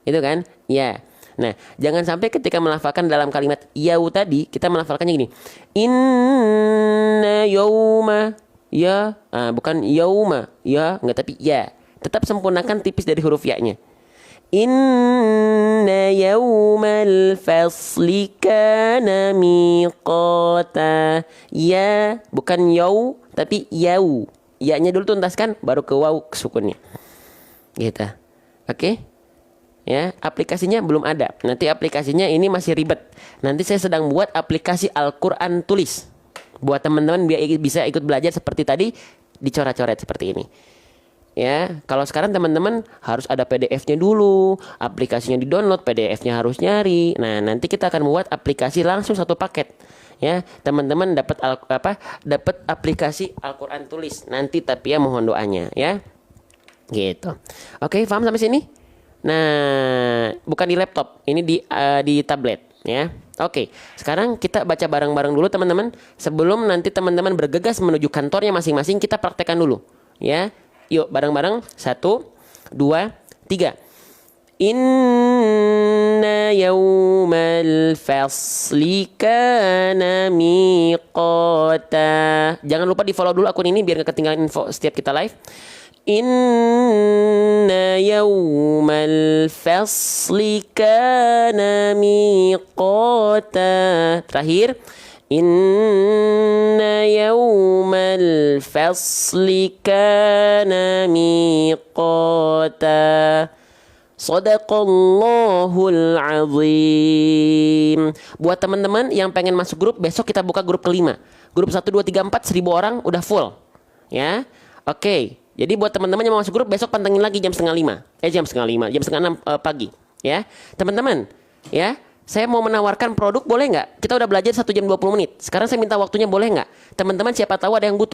Itu kan? Ya. Nah, jangan sampai ketika melafalkan dalam kalimat yau tadi, kita melafalkannya gini. Inna yauma. Ya. Bukan yauma. Ya, enggak, tapi ya. Tetap sempurnakan tipis dari huruf ya-nya. Inna yawmal fasli kana miqata. Ya, bukan yaw, tapi yau. Ya-nya dulu tuntaskan, baru ke waw ke sukunnya. Gitu. Oke? Ya, aplikasinya belum ada. Nanti aplikasinya ini masih ribet. Nanti saya sedang buat aplikasi Al-Quran tulis. Buat teman-teman biar bisa ikut belajar seperti tadi, dicoret-coret seperti ini. Ya, kalau sekarang teman-teman harus ada PDF-nya dulu, aplikasinya di-download, PDF-nya harus nyari. Nah, nanti kita akan buat aplikasi langsung satu paket. Ya, teman-teman dapat aplikasi Al-Quran tulis nanti, tapi ya mohon doanya ya. Gitu. Oke, paham sampai sini? Nah, bukan di laptop, ini di tablet ya. Oke, sekarang kita baca bareng-bareng dulu teman-teman. Sebelum nanti teman-teman bergegas menuju kantornya masing-masing, kita praktekkan dulu ya. Yuk bareng-bareng, 1, 2, 3. Inna yawmal fasli kana miqata. Jangan lupa di follow dulu akun ini biar gak ketinggalan info setiap kita live. Inna yawmal fasli kana miqata. Terakhir, inna yawmal fasli kana miqata. Shadaqallahul azim. Buat teman-teman yang pengen masuk grup, besok kita buka grup kelima. Grup 1, 2, 3, 4, 1000 orang udah full. Ya, oke. Jadi buat teman-teman yang mau masuk grup, besok pantengin lagi jam setengah 5. Jam setengah 5, jam setengah 6 pagi. Ya, teman-teman. Ya, saya mau menawarkan produk, boleh nggak? Kita udah belajar 1 jam 20 menit. Sekarang saya minta waktunya, boleh nggak? Teman-teman siapa tahu ada yang butuh.